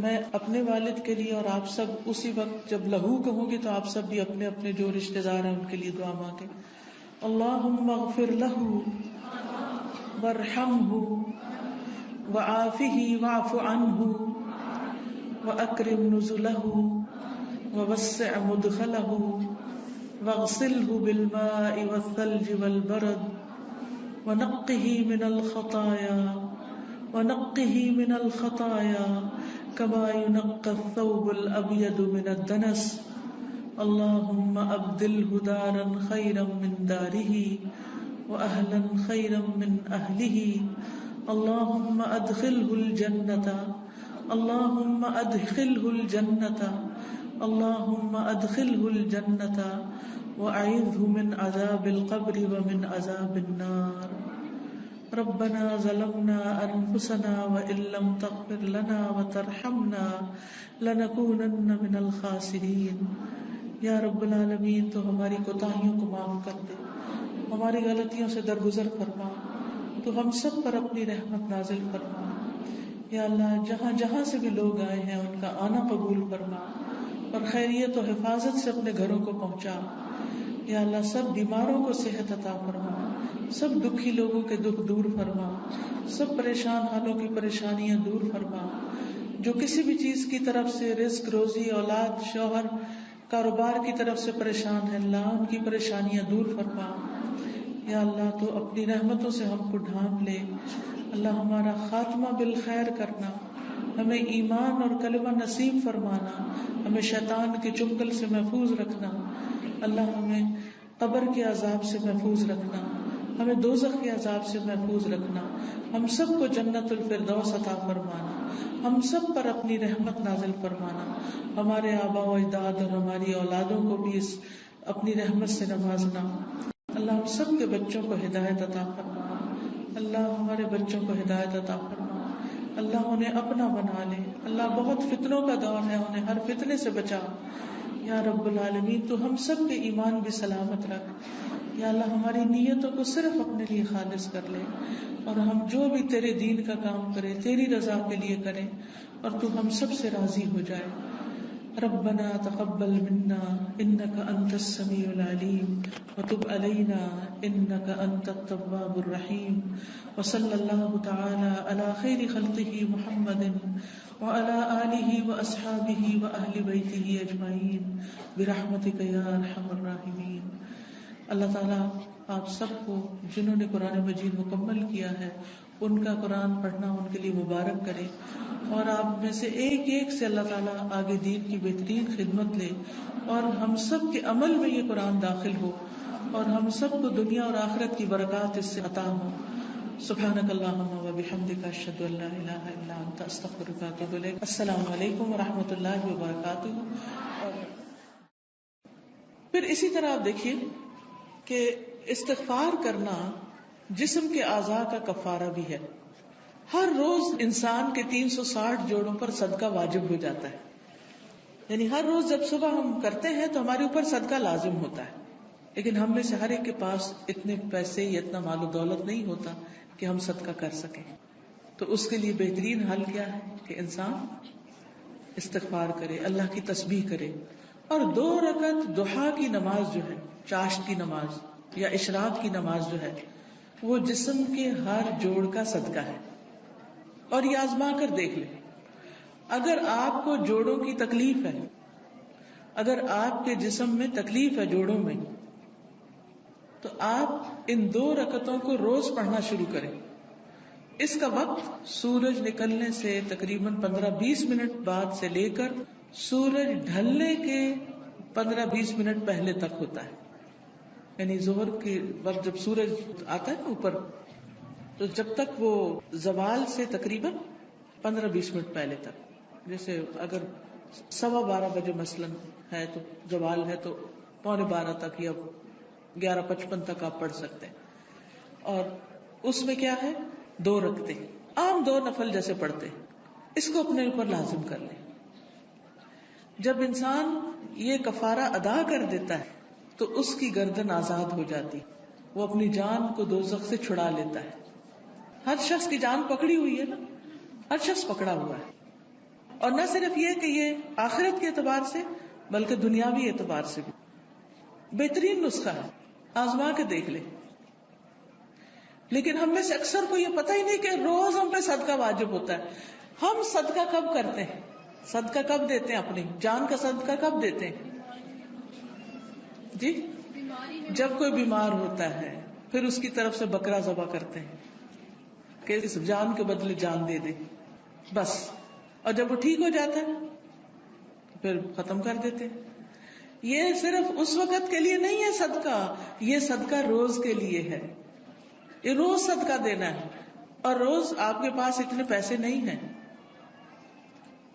میں اپنے والد کے لیے اور آپ سب اسی وقت جب لہو کہوں گی تو آپ سب بھی اپنے اپنے جو رشتہ دار ہیں ان کے لیے دعا مانگے. اللہم اغفر لہ وارحمہ وعافہ واعف عنہ واکرم نزلہ ووسع مدخلہ واغسلہ بالماء والثلج والبرد ونقه من الخطايا كما ينقى الثوب الأبيض من الدنس. اللهم أبدله دارا خيرا من داره وأهلا خيرا من أهله. اللهم أدخله الجنة اللهم أدخله الجنة اللهم أدخله الجنة وأعذه من عذاب القبر ومن عذاب النار. ربنا ظلمنا أنفسنا وإن لم تغفر لنا وترحمنا لنكونن من الخاسرين. یا رب العالمین تو ہماری کوتاہیوں کو معاف کر دے، ہماری غلطیوں سے درگزر فرما، تو ہم سب پر اپنی رحمت نازل فرما. یا اللہ جہاں جہاں سے بھی لوگ آئے ہیں ان کا آنا قبول فرما اور خیریت و حفاظت سے اپنے گھروں کو پہنچا. یا اللہ سب بیماروں کو صحت عطا فرما، سب دکھی لوگوں کے دکھ دور فرما، سب پریشان حالوں کی پریشانیاں دور فرما. جو کسی بھی چیز کی طرف سے رزق روزی اولاد شوہر کاروبار کی طرف سے پریشان ہے اللہ ان کی پریشانیاں دور فرما. یا اللہ تو اپنی رحمتوں سے ہم کو ڈھانپ لے. اللہ ہمارا خاتمہ بالخیر کرنا، ہمیں ایمان اور کلمہ نصیب فرمانا، ہمیں شیطان کے چنگل سے محفوظ رکھنا. اللہ ہمیں قبر کے عذاب سے محفوظ رکھنا، ہمیں دوزخ کے عذاب سے محفوظ رکھنا. ہم سب کو جنت الفردوس عطا فرمانا، ہم سب پر اپنی رحمت نازل فرمانا. ہمارے آباء و اجداد اور ہماری اولادوں کو بھی اس اپنی رحمت سے نوازنا. اللہ ہم سب کے بچوں کو ہدایت عطا فرما. اللہ ہمارے بچوں کو ہدایت عطا فرما. اللہ انہیں اپنا بنا لے. اللہ بہت فتنوں کا دور ہے، انہیں ہر فتنے سے بچا. یا رب العالمین تو ہم سب کے ایمان بھی سلامت رکھ. یا اللہ ہماری نیتوں کو صرف اپنے لیے خالص کر لے اور ہم جو بھی تیرے دین کا کام کریں تیری رضا کے لیے کریں اور تو ہم سب سے راضی ہو جائے. ربنا تقبل منا انك انت السميع العليم وتب علينا انك انت التواب الرحيم وصلى الله تعالى على خير خلقه محمد وعلى آله واصحابه واهل بيته اجمعين برحمتك يا ارحم الراحمين. اللہ تعالیٰ آپ سب کو جنہوں نے قرآن مجید مکمل کیا ہے ان کا قرآن پڑھنا ان کے لیے مبارک کرے، اور آپ میں سے ایک ایک سے اللہ تعالیٰ آگے دین کی بہترین خدمت لے، اور ہم سب کے عمل میں یہ قرآن داخل ہو، اور ہم سب کو دنیا اور آخرت کی برکات اس سے عطا ہو. سبحانک اللہم و بحمدک اشہد ان لا الہ الا انت استغفرک و اتوب الیک. السلام علیکم و رحمۃ اللہ وبرکاتہ. اور پھر اسی طرح آپ دیکھیے کہ استغفار کرنا جسم کے اعضاء کا کفارہ بھی ہے. ہر روز انسان کے 360 جوڑوں پر صدقہ واجب ہو جاتا ہے. یعنی ہر روز جب صبح ہم کرتے ہیں تو ہمارے اوپر صدقہ لازم ہوتا ہے، لیکن ہم میں سے ہر ایک کے پاس اتنے پیسے یا اتنا مال و دولت نہیں ہوتا کہ ہم صدقہ کر سکیں. تو اس کے لیے بہترین حل کیا ہے کہ انسان استغفار کرے، اللہ کی تسبیح کرے، اور 2 رکعت ضحیٰ کی نماز جو ہے، چاشت کی نماز یا اشراق کی نماز جو ہے، وہ جسم کے ہر جوڑ کا صدقہ ہے. اور یہ آزما کر دیکھ لیں، اگر آپ کو جوڑوں کی تکلیف ہے، اگر آپ کے جسم میں تکلیف ہے جوڑوں میں، تو آپ ان 2 رکعتوں کو روز پڑھنا شروع کریں. اس کا وقت سورج نکلنے سے تقریباً 15-20 منٹ بعد سے لے کر سورج ڈھلنے کے 15-20 منٹ پہلے تک ہوتا ہے. یعنی ظہر کے وقت جب سورج آتا ہے نا اوپر، تو جب تک وہ زوال سے تقریباً 15-20 منٹ پہلے تک. جیسے اگر 12:15 بجے مثلاً ہے تو زوال ہے تو 11:45 تک یا 11:55 تک آپ پڑھ سکتے ہیں. اور اس میں کیا ہے، 2 رکعتیں عام 2 نفل جیسے پڑھتے ہیں، اس کو اپنے اوپر لازم کر لیں. جب انسان یہ کفارہ ادا کر دیتا ہے تو اس کی گردن آزاد ہو جاتی، وہ اپنی جان کو دوزخ سے چھڑا لیتا ہے. ہر شخص کی جان پکڑی ہوئی ہے نا، ہر شخص پکڑا ہوا ہے. اور نہ صرف یہ کہ یہ آخرت کے اعتبار سے بلکہ دنیاوی اعتبار سے بھی بہترین نسخہ ہے. آزما کے دیکھ لیں. لیکن ہم میں سے اکثر کو یہ پتہ ہی نہیں کہ روز ہم پہ صدقہ واجب ہوتا ہے. ہم صدقہ کب کرتے ہیں، صدقہ کب دیتے ہیں، اپنی جان کا صدقہ کب دیتے ہیں؟ جی، جب کوئی بیمار ہوتا ہے پھر اس کی طرف سے بکرا ذبح کرتے ہیں کہ اس جان کے بدلے جان دے دے، بس. اور جب وہ ٹھیک ہو جاتا ہے پھر ختم کر دیتے ہیں. یہ صرف اس وقت کے لیے نہیں ہے صدقہ، یہ صدقہ روز کے لیے ہے. یہ روز صدقہ دینا ہے. اور روز آپ کے پاس اتنے پیسے نہیں ہیں،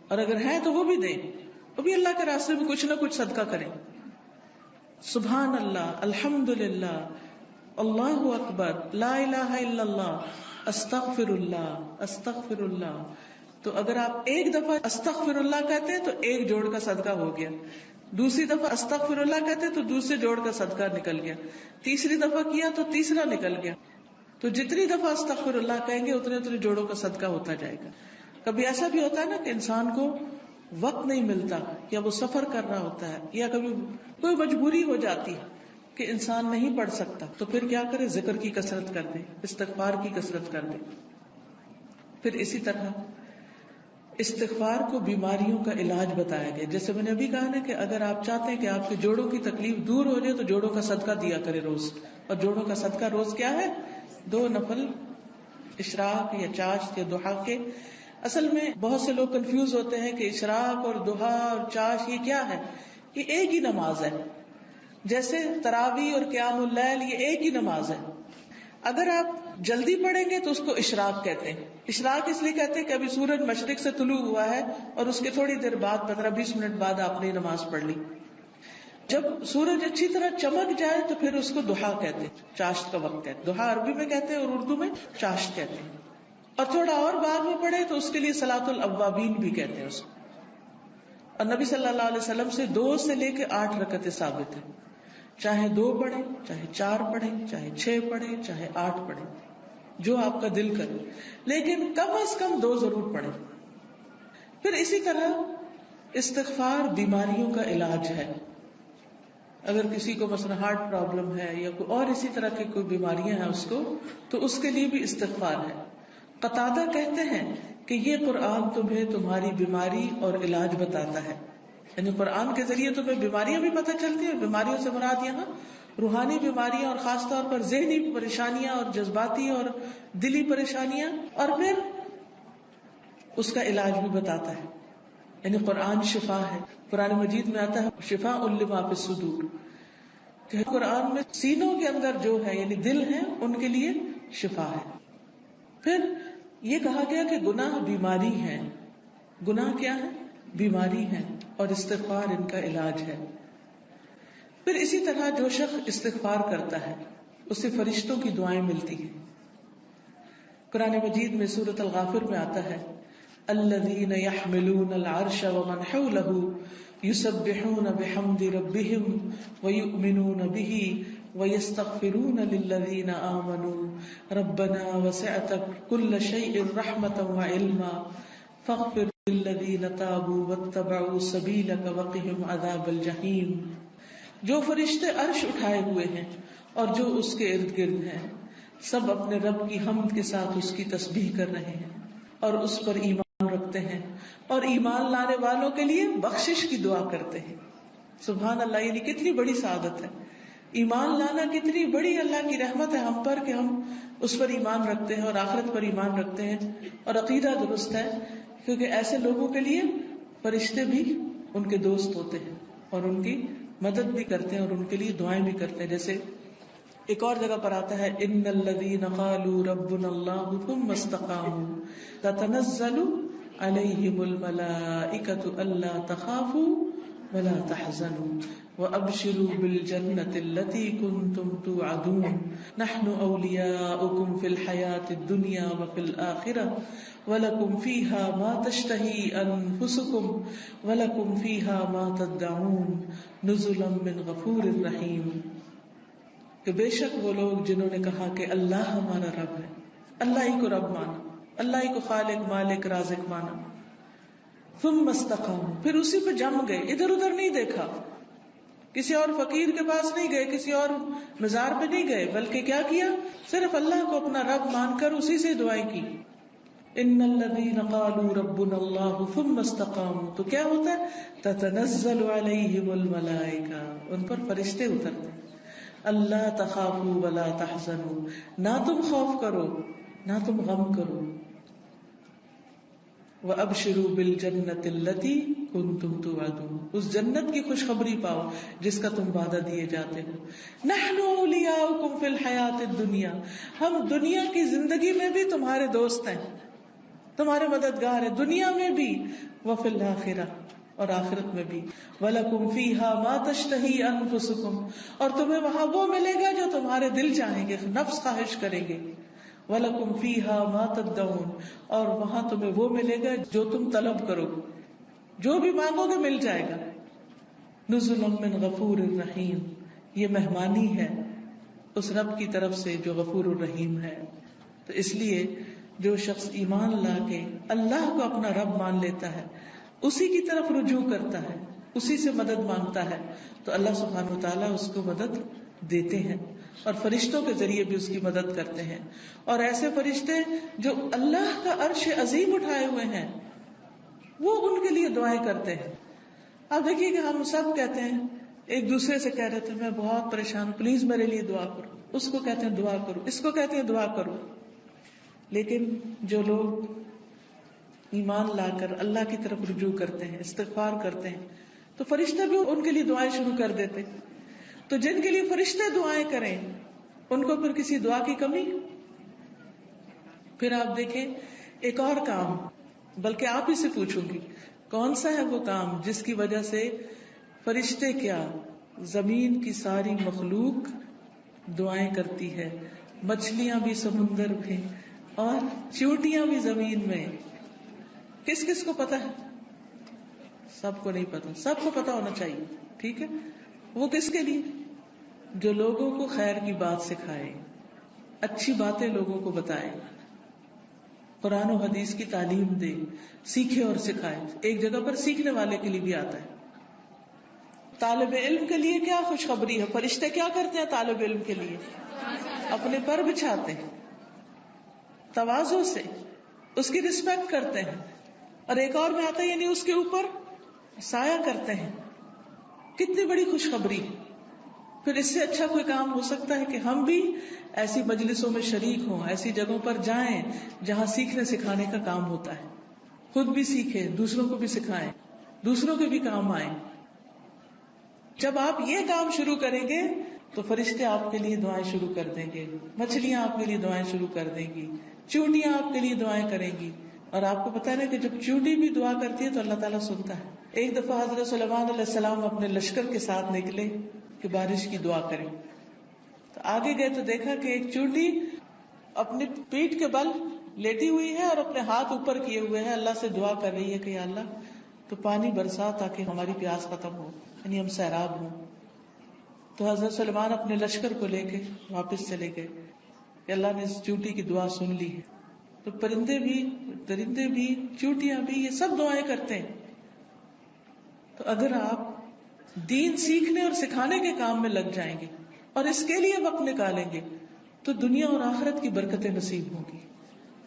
اور اگر ہیں تو وہ بھی دیں، وہ بھی اللہ کے راستے میں کچھ نہ کچھ صدقہ کریں. سبحان اللہ، الحمدللہ، اللہ اکبر، لا الہ الا اللہ، استغفر اللہ، استغفر اللہ. تو اگر آپ ایک دفعہ استغفر اللہ کہتے ہیں تو 1 جوڑ کا صدقہ ہو گیا، دوسری دفعہ استغفر اللہ کہتے ہیں تو دوسرے جوڑ کا صدقہ نکل گیا، تیسری دفعہ کیا تو تیسرا نکل گیا. تو جتنی دفعہ استغفر اللہ کہیں گے اتنے جوڑوں کا صدقہ ہوتا جائے گا. کبھی ایسا بھی ہوتا ہے نا کہ انسان کو وقت نہیں ملتا، یا وہ سفر کر رہا ہوتا ہے، یا کبھی کوئی مجبوری ہو جاتی ہے کہ انسان نہیں پڑھ سکتا، تو پھر کیا کرے، ذکر کی کثرت کر دے، استغفار کی کثرت کر دے. پھر اسی طرح استغفار کو بیماریوں کا علاج بتایا گیا. جیسے میں نے ابھی کہا نا کہ اگر آپ چاہتے ہیں کہ آپ کے جوڑوں کی تکلیف دور ہو جائے تو جوڑوں کا صدقہ دیا کرے روز. اور جوڑوں کا صدقہ روز کیا ہے، 2 نفل اشراق یا چاشت یا ضحیٰ کے. اصل میں بہت سے لوگ کنفیوز ہوتے ہیں کہ اشراق اور ضحیٰ اور چاشت یہ کیا ہے. یہ ایک ہی نماز ہے. جیسے تراویح اور قیام اللیل یہ ایک ہی نماز ہے. اگر آپ جلدی پڑھیں گے تو اس کو اشراق کہتے ہیں. اشراق اس لیے کہتے ہیں کہ ابھی سورج مشرق سے طلوع ہوا ہے اور اس کے تھوڑی دیر بعد 15-20 منٹ بعد آپ نے نماز پڑھ لی. جب سورج اچھی طرح چمک جائے تو پھر اس کو ضحیٰ کہتے ہیں، چاشت کا وقت ہے. ضحیٰ عربی میں کہتے ہیں اور اردو میں چاشت کہتے ہیں. اور تھوڑا اور بعد میں پڑھے تو اس کے لیے صلاۃ الاوابین بھی کہتے ہیں اس کو. اور نبی صلی اللہ علیہ وسلم سے 2 سے لے کے 8 رکعتیں ثابت ہیں. چاہے 2 پڑھیں، چاہے 4 پڑھیں، چاہے 6 پڑھیں، چاہے 8 پڑھیں، جو آپ کا دل کرے، لیکن کم از کم 2 ضرور پڑھیں. پھر اسی طرح استغفار بیماریوں کا علاج ہے. اگر کسی کو مثلا ہارٹ پرابلم ہے یا کوئی اور اسی طرح کی کوئی بیماریاں ہیں اس کو، تو اس کے لیے بھی استغفار ہے. قتادہ کہتے ہیں کہ یہ قرآن تمہیں تمہاری بیماری اور علاج بتاتا ہے. یعنی قرآن کے ذریعے تمہیں بیماریاں بھی پتہ چلتی ہیں. بیماریوں سے مراد یہاں روحانی بیماریاں اور خاص طور پر ذہنی پریشانیاں اور جذباتی اور دلی پریشانیاں، اور پھر اس کا علاج بھی بتاتا ہے. یعنی قرآن شفا ہے. قرآن مجید میں آتا ہے شفاء لما فی الصدور، کہ قرآن میں سینوں کے اندر جو ہے یعنی دل ہے ان کے لیے شفا ہے. پھر یہ کہا گیا کہ گناہ بیماری ہے. گناہ کیا ہے؟ بیماری ہے، اور استغفار ان کا علاج ہے. پھر اسی طرح جو شخص استغفار کرتا ہے اسے فرشتوں کی دعائیں ملتی ہیں. قرآن مجید میں سورۃ الغافر میں آتا ہے الذین یحملون العرش ومن حولہ یسبحون بحمد ربہم ویؤمنون بہ ویستغفرون للذین آمنوا ربنا وسعت کل شیء رحمۃ وعلما فاغفر للذین تابوا واتبعوا سبیلک وقہم عذاب الجحیم. جو فرشتے عرش اٹھائے ہوئے ہیں اور جو اس کے ارد گرد ہیں، سب اپنے رب کی حمد کے ساتھ اس کی تسبیح کر رہے ہیں اور اس پر ایمان رکھتے ہیں، اور ایمان لانے والوں کے لیے بخشش کی دعا کرتے ہیں. سبحان اللہ، یعنی کتنی بڑی سعادت ہے. ایمان لانا کتنی بڑی اللہ کی رحمت ہے ہم پر کہ ہم اس پر ایمان رکھتے ہیں اور آخرت پر ایمان رکھتے ہیں اور عقیدہ درست ہے. کیونکہ ایسے لوگوں کے لیے فرشتے بھی ان کے دوست ہوتے ہیں اور ان کی مدد بھی کرتے ہیں اور ان کے لیے دعائیں بھی کرتے ہیں. جیسے ایک اور جگہ پر آتا ہے ان الذین قالوا ربنا اللہ ثم استقاموا تتنزل علیہم الملائکۃ الا تخافوا ولا تحزنوا وابشروا بالجنۃ التي كنتم توعدون نحن اولیاؤکم فی الحیاۃ الدنیا وفی الآخرہ وَلَكُمْ فِيهَا مَا تَشْتَهِي أَنفُسُكُمْ وَلَكُمْ فِيهَا مَا تَدَّعُونَ نُزُلًا مِّنْ غَفُورٍ رَحِيمٍ. کہ بے شک وہ لوگ جنہوں نے کہا کہ اللہ ہمارا رب ہے، اللہ ہی کو رب مانا، اللہ ہی کو خالق مالک رازق مانا، ثم استقاموا، پھر اسی پہ جم گئے، ادھر ادھر نہیں دیکھا، کسی اور فقیر کے پاس نہیں گئے، کسی اور مزار پہ نہیں گئے، بلکہ کیا کیا؟ صرف اللہ کو اپنا رب مان کر اسی سے دعائیں کی. ان الذین قالوا ربنا اللہ ثم استقاموا، تو کیا ہوتا ہے؟ تتنزل علیہم الملائکہ، ان پر فرشتے اترتے ہیں. اللہ تخافوا ولا تحزنوا، نہ تم خوف کرو نہ تم غم کرو. وابشروا بالجنۃ التي کنتم توعدون، اس جنت کی خوشخبری پاؤ جس کا تم وعدہ دیے جاتے ہو. نحن اولیاؤکم فی الحیاۃ الدنیا، ہم دنیا کی زندگی میں بھی تمہارے دوست ہیں، تمہارے مددگار ہیں، دنیا میں بھی، وفی الآخرہ، اور آخرت میں بھی. وَلَكُمْ فِيهَا مَا تَشْتَهِي أَنفُسُكُمْ، اور تمہیں وہاں وہ ملے گا جو تمہارے دل چاہیں گے، نفس خواہش کریں گے. وَلَكُمْ فِيهَا مَا تَدَّعُونَ، اور وہاں تمہیں وہ ملے گا جو تم طلب کرو گے، جو بھی مانگو گے مل جائے گا. نُزُلًا مِّنْ غَفُورٍ رَحِيمٍ، یہ مہمانی ہے اس رب کی طرف سے جو غفور الرحیم ہے. تو اس لیے جو شخص ایمان لا کے اللہ کو اپنا رب مان لیتا ہے، اسی کی طرف رجوع کرتا ہے، اسی سے مدد مانگتا ہے، تو اللہ سبحانہ وتعالیٰ اس کو مدد دیتے ہیں اور فرشتوں کے ذریعے بھی اس کی مدد کرتے ہیں. اور ایسے فرشتے جو اللہ کا عرش عظیم اٹھائے ہوئے ہیں وہ ان کے لیے دعائیں کرتے ہیں. آپ دیکھیے کہ ہم سب کہتے ہیں، ایک دوسرے سے کہہ رہے تھے میں بہت پریشان ہوں، پلیز میرے لیے دعا کرو، اس کو کہتے ہیں دعا کرو، اس کو کہتے ہیں دعا کرو. لیکن جو لوگ ایمان لا کر اللہ کی طرف رجوع کرتے ہیں، استغفار کرتے ہیں، تو فرشتے بھی ان کے لیے دعائیں شروع کر دیتے. تو جن کے لیے فرشتے دعائیں کریں ان کو پھر کسی دعا کی کمی؟ پھر آپ دیکھیں ایک اور کام، بلکہ آپ ہی سے پوچھوں گی کون سا ہے وہ کام جس کی وجہ سے فرشتے کیا، زمین کی ساری مخلوق دعائیں کرتی ہے، مچھلیاں بھی سمندر میں اور چیونٹیاں بھی زمین میں. کس کس کو پتا ہے؟ سب کو نہیں پتا، سب کو پتا ہونا چاہیے. ٹھیک ہے، وہ کس کے لیے؟ جو لوگوں کو خیر کی بات سکھائے، اچھی باتیں لوگوں کو بتائے. قرآن و حدیث کی تعلیم دے، سیکھے اور سکھائے. ایک جگہ پر سیکھنے والے کے لیے بھی آتا ہے. طالب علم کے لیے کیا خوشخبری ہے. فرشتے کیا کرتے ہیں طالب علم کے لیے؟ اپنے پر بچھاتے ہیں تواضع سے، اس کی رسپیکٹ کرتے ہیں. اور ایک اور میں آتا ہے یعنی اس کے اوپر سایہ کرتے ہیں. کتنی بڑی خوشخبری. پھر اس سے اچھا کوئی کام ہو سکتا ہے کہ ہم بھی ایسی مجلسوں میں شریک ہوں، ایسی جگہوں پر جائیں جہاں سیکھنے سکھانے کا کام ہوتا ہے. خود بھی سیکھیں، دوسروں کو بھی سکھائیں، دوسروں کے بھی کام آئیں. جب آپ یہ کام شروع کریں گے تو فرشتے آپ کے لیے دعائیں شروع کر دیں گے، مچھلیاں آپ کے لیے دعائیں شروع کر دیں گی، چونٹیاں آپ کے لیے دعائیں کریں گی. اور آپ کو پتا ہے کہ جب چونٹی بھی دعا کرتی ہے تو اللہ تعالیٰ سنتا ہے. ایک دفعہ حضرت سلیمان علیہ السلام اپنے لشکر کے ساتھ نکلے کہ بارش کی دعا کریں. تو آگے گئے تو دیکھا کہ ایک چونٹی اپنی پیٹھ کے بل لیٹی ہوئی ہے اور اپنے ہاتھ اوپر کیے ہوئے ہے، اللہ سے دعا کر رہی ہے کہ یا اللہ تو پانی برسا تاکہ ہماری پیاس ختم ہو، یعنی ہم سیراب ہوں. تو حضرت سلیمان اپنے لشکر کو لے کے واپس چلے گئے کہ اللہ نے اس چونٹی کی دعا سن لی ہے. تو پرندے بھی، درندے بھی، چونٹیاں بھی، یہ سب دعائیں کرتے ہیں. تو اگر آپ دین سیکھنے اور سکھانے کے کام میں لگ جائیں گے اور اس کے لیے وقت نکالیں گے تو دنیا اور آخرت کی برکتیں نصیب ہوں گی.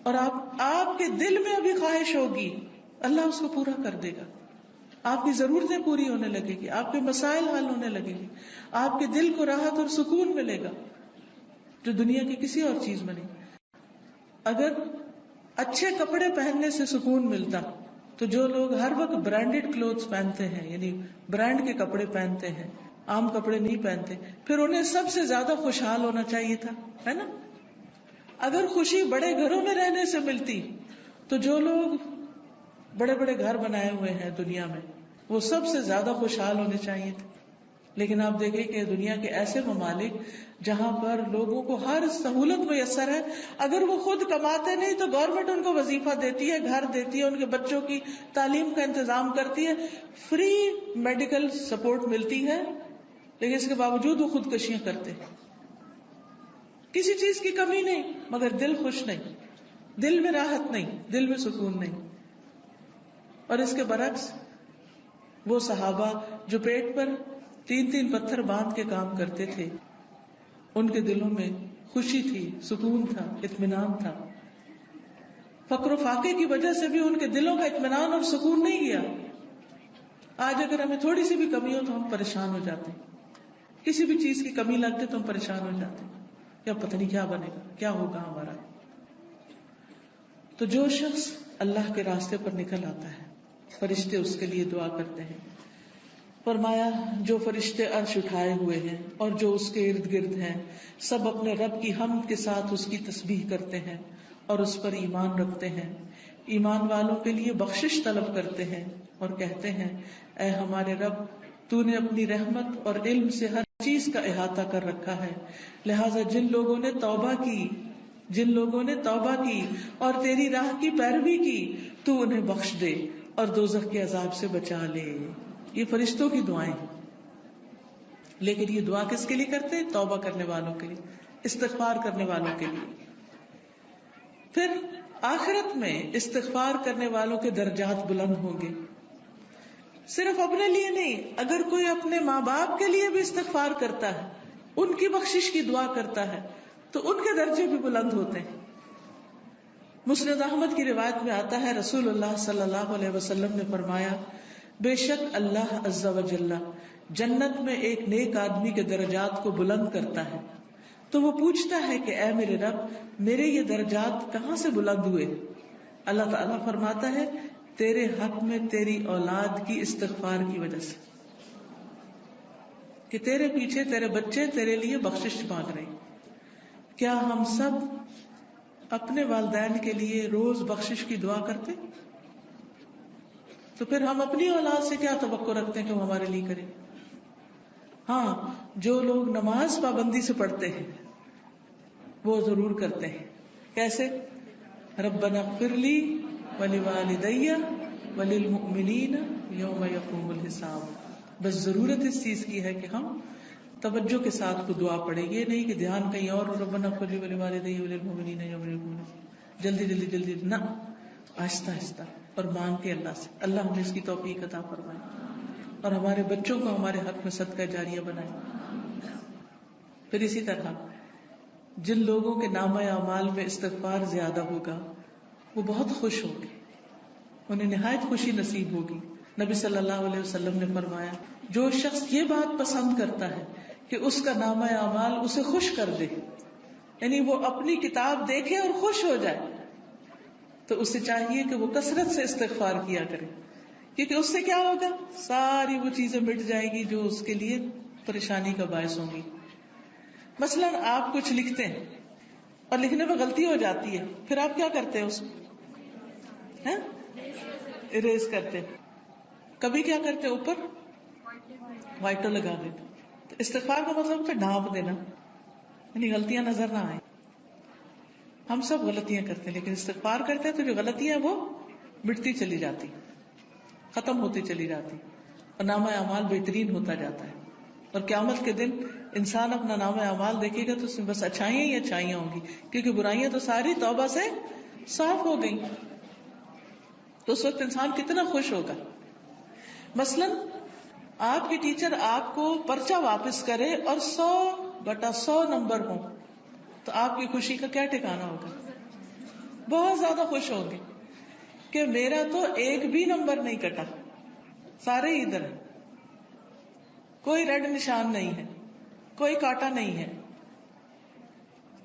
اور آپ کے دل میں ابھی خواہش ہوگی، اللہ اس کو پورا کر دے گا. آپ کی ضرورتیں پوری ہونے لگے گی، آپ کے مسائل حل ہونے لگے گی، آپ کے دل کو راحت اور سکون ملے گا جو دنیا کی کسی اور چیز میں نہیں. اگر اچھے کپڑے پہننے سے سکون ملتا تو جو لوگ ہر وقت برانڈیڈ کلوتھس پہنتے ہیں، یعنی برانڈ کے کپڑے پہنتے ہیں، عام کپڑے نہیں پہنتے، پھر انہیں سب سے زیادہ خوشحال ہونا چاہیے تھا، ہے نا. اگر خوشی بڑے گھروں میں رہنے سے ملتی تو جو لوگ بڑے بڑے گھر بنائے ہوئے ہیں دنیا میں وہ سب سے زیادہ خوشحال ہونے چاہیے تھے. لیکن آپ دیکھیں کہ دنیا کے ایسے ممالک جہاں پر لوگوں کو ہر سہولت میسر ہے، اگر وہ خود کماتے نہیں تو گورنمنٹ ان کو وظیفہ دیتی ہے، گھر دیتی ہے، ان کے بچوں کی تعلیم کا انتظام کرتی ہے، فری میڈیکل سپورٹ ملتی ہے، لیکن اس کے باوجود وہ خودکشیاں کرتے ہیں. کسی چیز کی کمی نہیں مگر دل خوش نہیں، دل میں راحت نہیں، دل میں سکون نہیں. اور اس کے برعکس وہ صحابہ جو پیٹ پر 3 پتھر باندھ کے کام کرتے تھے، ان کے دلوں میں خوشی تھی، سکون تھا، اطمینان تھا. فقر و فاقے کی وجہ سے بھی ان کے دلوں کا اطمینان اور سکون نہیں گیا. آج اگر ہمیں تھوڑی سی بھی کمی ہو تو ہم پریشان ہو جاتے ہیں، کسی بھی چیز کی کمی لگتے تو ہم پریشان ہو جاتے ہیں، کیا پتہ نہیں کیا بنے گا، کیا ہوگا ہمارا. تو جو شخص اللہ کے راستے پر نکل آتا ہے فرشتے اس کے لیے دعا کرتے ہیں. فرمایا جو فرشتے عرش اٹھائے ہوئے ہیں اور جو اس کے ارد گرد ہیں سب اپنے رب کی حمد کے ساتھ اس کی تسبیح کرتے ہیں اور اس پر ایمان رکھتے ہیں. ایمان والوں کے لیے بخشش طلب کرتے ہیں اور کہتے ہیں اے ہمارے رب، تو نے اپنی رحمت اور علم سے ہر چیز کا احاطہ کر رکھا ہے، لہٰذا جن لوگوں نے توبہ کی اور تیری راہ کی پیروی کی تو انہیں بخش دے اور دوزخ کے عذاب سے بچا لے. یہ فرشتوں کی دعائیں ہیں. لیکن یہ دعا کس کے لیے کرتے ہیں؟ توبہ کرنے والوں کے لیے، استغفار کرنے والوں کے لیے. پھر آخرت میں استغفار کرنے والوں کے درجات بلند ہوں گے. صرف اپنے لیے نہیں، اگر کوئی اپنے ماں باپ کے لیے بھی استغفار کرتا ہے، ان کی بخشش کی دعا کرتا ہے تو ان کے درجے بھی بلند ہوتے ہیں. مسند احمد کی روایت میں آتا ہے رسول اللہ صلی اللہ علیہ وسلم نے فرمایا بے شک اللہ عز و جل جنت میں ایک نیک آدمی کے درجات کو بلند کرتا ہے تو وہ پوچھتا ہے کہ اے میرے رب، میرے یہ درجات کہاں سے بلند ہوئے؟ اللہ تعالیٰ فرماتا ہے تیرے حق میں تیری اولاد کی استغفار کی وجہ سے، کہ تیرے پیچھے تیرے بچے تیرے لیے بخشش مانگ رہے. کیا ہم سب اپنے والدین کے لیے روز بخشش کی دعا کرتے؟ تو پھر ہم اپنی اولاد سے کیا توقع رکھتے ہیں کہ وہ ہمارے لیے کرے؟ ہاں، جو لوگ نماز پابندی سے پڑھتے ہیں وہ ضرور کرتے ہیں. کیسے؟ ربنا اغفر لی ولوالدی وللمؤمنین یوم یقوم الحساب. بس ضرورت اس چیز کی ہے کہ ہم توجہ کے ساتھ کو دعا پڑھیں. یہ نہیں کہ دھیان کہیں اور، ربنا اغفر لی ولوالدی وللمؤمنین یوم یقوم الحساب. جلدی جلدی جلدی نہ، آہستہ آہستہ، اور مانگ کے اللہ سے. اللہ ہمیں اس کی توفیق عطا فرمائے اور ہمارے بچوں کو ہمارے حق میں صدقہ جاریہ بنائے. پھر اسی طرح جن لوگوں کے نامہ اعمال میں استغفار زیادہ ہوگا وہ بہت خوش ہوں گے، انہیں نہایت خوشی نصیب ہوگی. نبی صلی اللہ علیہ وسلم نے فرمایا جو شخص یہ بات پسند کرتا ہے کہ اس کا نامہ اعمال اسے خوش کر دے، یعنی وہ اپنی کتاب دیکھے اور خوش ہو جائے، تو اسے چاہیے کہ وہ کثرت سے استغفار کیا کرے، کیونکہ اس سے کیا ہوگا، ساری وہ چیزیں مٹ جائیں گی جو اس کے لیے پریشانی کا باعث ہوں گی. مثلا آپ کچھ لکھتے ہیں اور لکھنے میں غلطی ہو جاتی ہے، پھر آپ کیا کرتے ہیں، اس کو اریز کرتے، کبھی کیا کرتے اوپر وائٹر لگا دیتے. تو استغفار کا مطلب ہوتا ہے ڈھانپ دینا، یعنی غلطیاں نظر نہ آئیں. ہم سب غلطیاں کرتے ہیں لیکن استغفار کرتے ہیں تو جو غلطیاں وہ مٹتی چلی جاتی، ختم ہوتی چلی جاتی، اور نامہ اعمال بہترین ہوتا جاتا ہے. اور قیامت کے دن انسان اپنا نامہ اعمال دیکھے گا تو اس میں بس اچھائیاں ہی اچھائیاں ہوں گی، کیونکہ برائیاں تو ساری توبہ سے صاف ہو گئی. تو اس وقت انسان کتنا خوش ہوگا. مثلا آپ کے ٹیچر آپ کو پرچہ واپس کرے اور 100/100 نمبر ہوں تو آپ کی خوشی کا کیا ٹھکانا ہوگا، بہت زیادہ خوش ہوں گے کہ میرا تو ایک بھی نمبر نہیں کٹا، سارے ہی ادھر ہیں، کوئی ریڈ نشان نہیں ہے، کوئی کاٹا نہیں ہے.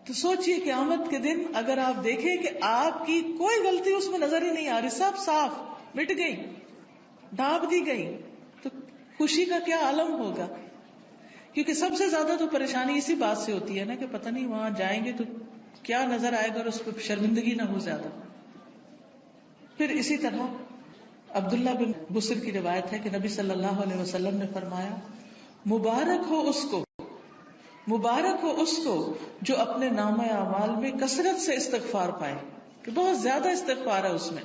تو سوچئے قیامت کے دن اگر آپ دیکھیں کہ آپ کی کوئی غلطی اس میں نظر ہی نہیں آ رہی، سب صاف مٹ گئی، ڈھانپ دی گئی، تو خوشی کا کیا عالم ہوگا. کیونکہ سب سے زیادہ تو پریشانی اسی بات سے ہوتی ہے نا کہ پتہ نہیں وہاں جائیں گے تو کیا نظر آئے گا اور اس پہ شرمندگی نہ ہو زیادہ. پھر اسی طرح عبداللہ بن بصر کی روایت ہے کہ نبی صلی اللہ علیہ وسلم نے فرمایا مبارک ہو اس کو جو اپنے نامہ اعمال میں کثرت سے استغفار پائے، کہ بہت زیادہ استغفار ہے اس میں.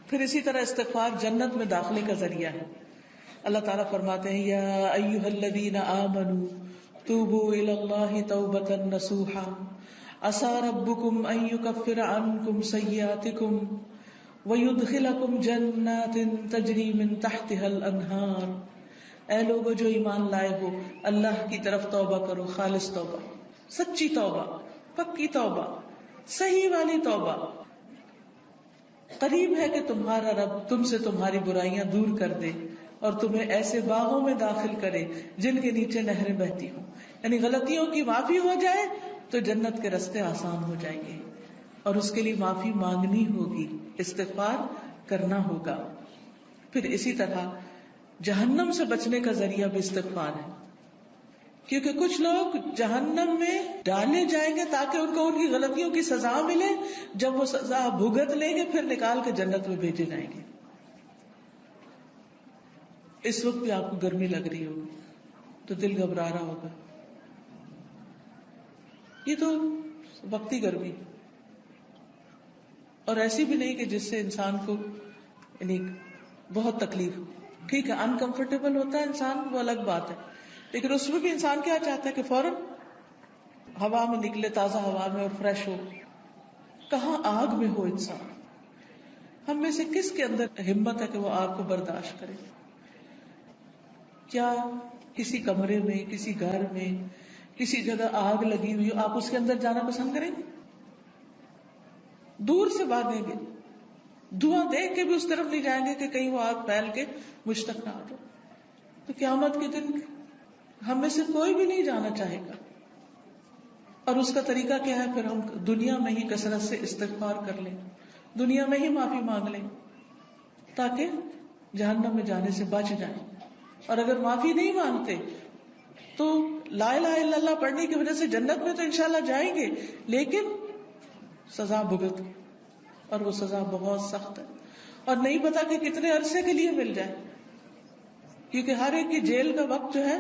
پھر اسی طرح استغفار جنت میں داخلے کا ذریعہ ہے. اللہ تعالیٰ فرماتے ہیں یا ایھا الذین آمنوا توبوا الی اللہ توبۃ نصوحا عسى ربکم ان یکفر عنکم سیئاتکم وَيُدْخِلَكُمْ جَنَّاتٍ تَجْرِي مِن تَحْتِهَا الْأَنْهَارُ. اے لوگو جو ایمان لائے ہو اللہ کی طرف توبہ کرو، خالص توبہ، سچی توبہ، پکی توبہ، صحیح والی توبہ. قریب ہے کہ تمہارا رب تم سے تمہاری برائیاں دور کر دے اور تمہیں ایسے باغوں میں داخل کرے جن کے نیچے نہریں بہتی ہوں. یعنی غلطیوں کی معافی ہو جائے تو جنت کے راستے آسان ہو جائیں گے، اور اس کے لیے معافی مانگنی ہوگی، استغفار کرنا ہوگا. پھر اسی طرح جہنم سے بچنے کا ذریعہ بھی استغفار ہے، کیونکہ کچھ لوگ جہنم میں ڈالے جائیں گے تاکہ ان کو ان کی غلطیوں کی سزا ملے، جب وہ سزا بھگت لیں گے پھر نکال کے جنت میں بھیجے جائیں گے. اس وقت بھی آپ کو گرمی لگ رہی ہوگی تو دل گھبرا رہا ہوگا، یہ تو وقتی گرمی، اور ایسی بھی نہیں کہ جس سے انسان کو یعنی بہت تکلیف. ٹھیک ہے انکمفرٹیبل ہوتا ہے انسان، وہ الگ بات ہے، لیکن اس میں بھی انسان کیا چاہتا ہے کہ فوراً ہوا میں نکلے، تازہ ہوا میں، اور فریش ہو. کہاں آگ میں ہو انسان. ہم میں سے کس کے اندر ہمت ہے کہ وہ آگ کو برداشت کرے؟ کیا کسی کمرے میں، کسی گھر میں، کسی جگہ آگ لگی ہوئی آپ اس کے اندر جانا پسند کریں گے؟ دور سے بھاگیں گے، دھواں دیکھ کے بھی اس طرف نہیں جائیں گے کہ کہیں وہ آگ پھیل کے مجھ تک نہ آ جائے. تو قیامت کے دن ہم میں سے کوئی بھی نہیں جانا چاہے گا. اور اس کا طریقہ کیا ہے؟ پھر ہم دنیا میں ہی کثرت سے استغفار کر لیں، دنیا میں ہی معافی مانگ لیں تاکہ جہنم میں جانے سے بچ جائیں. اور اگر معافی نہیں مانگتے تو لا الہ الا اللہ پڑھنے کی وجہ سے جنت میں تو انشاءاللہ جائیں گے، لیکن سزا بھگت، اور وہ سزا بہت سخت ہے، اور نہیں پتا کہ کتنے عرصے کے لیے مل جائے، کیونکہ ہر ایک کی جیل کا وقت جو ہے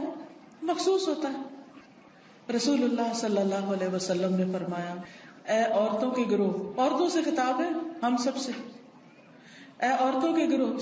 مخصوص ہوتا ہے. رسول اللہ صلی اللہ علیہ وسلم نے فرمایا اے عورتوں کے گروہ، عورتوں سے خطاب ہے ہم سب سے، اے عورتوں کے گروہ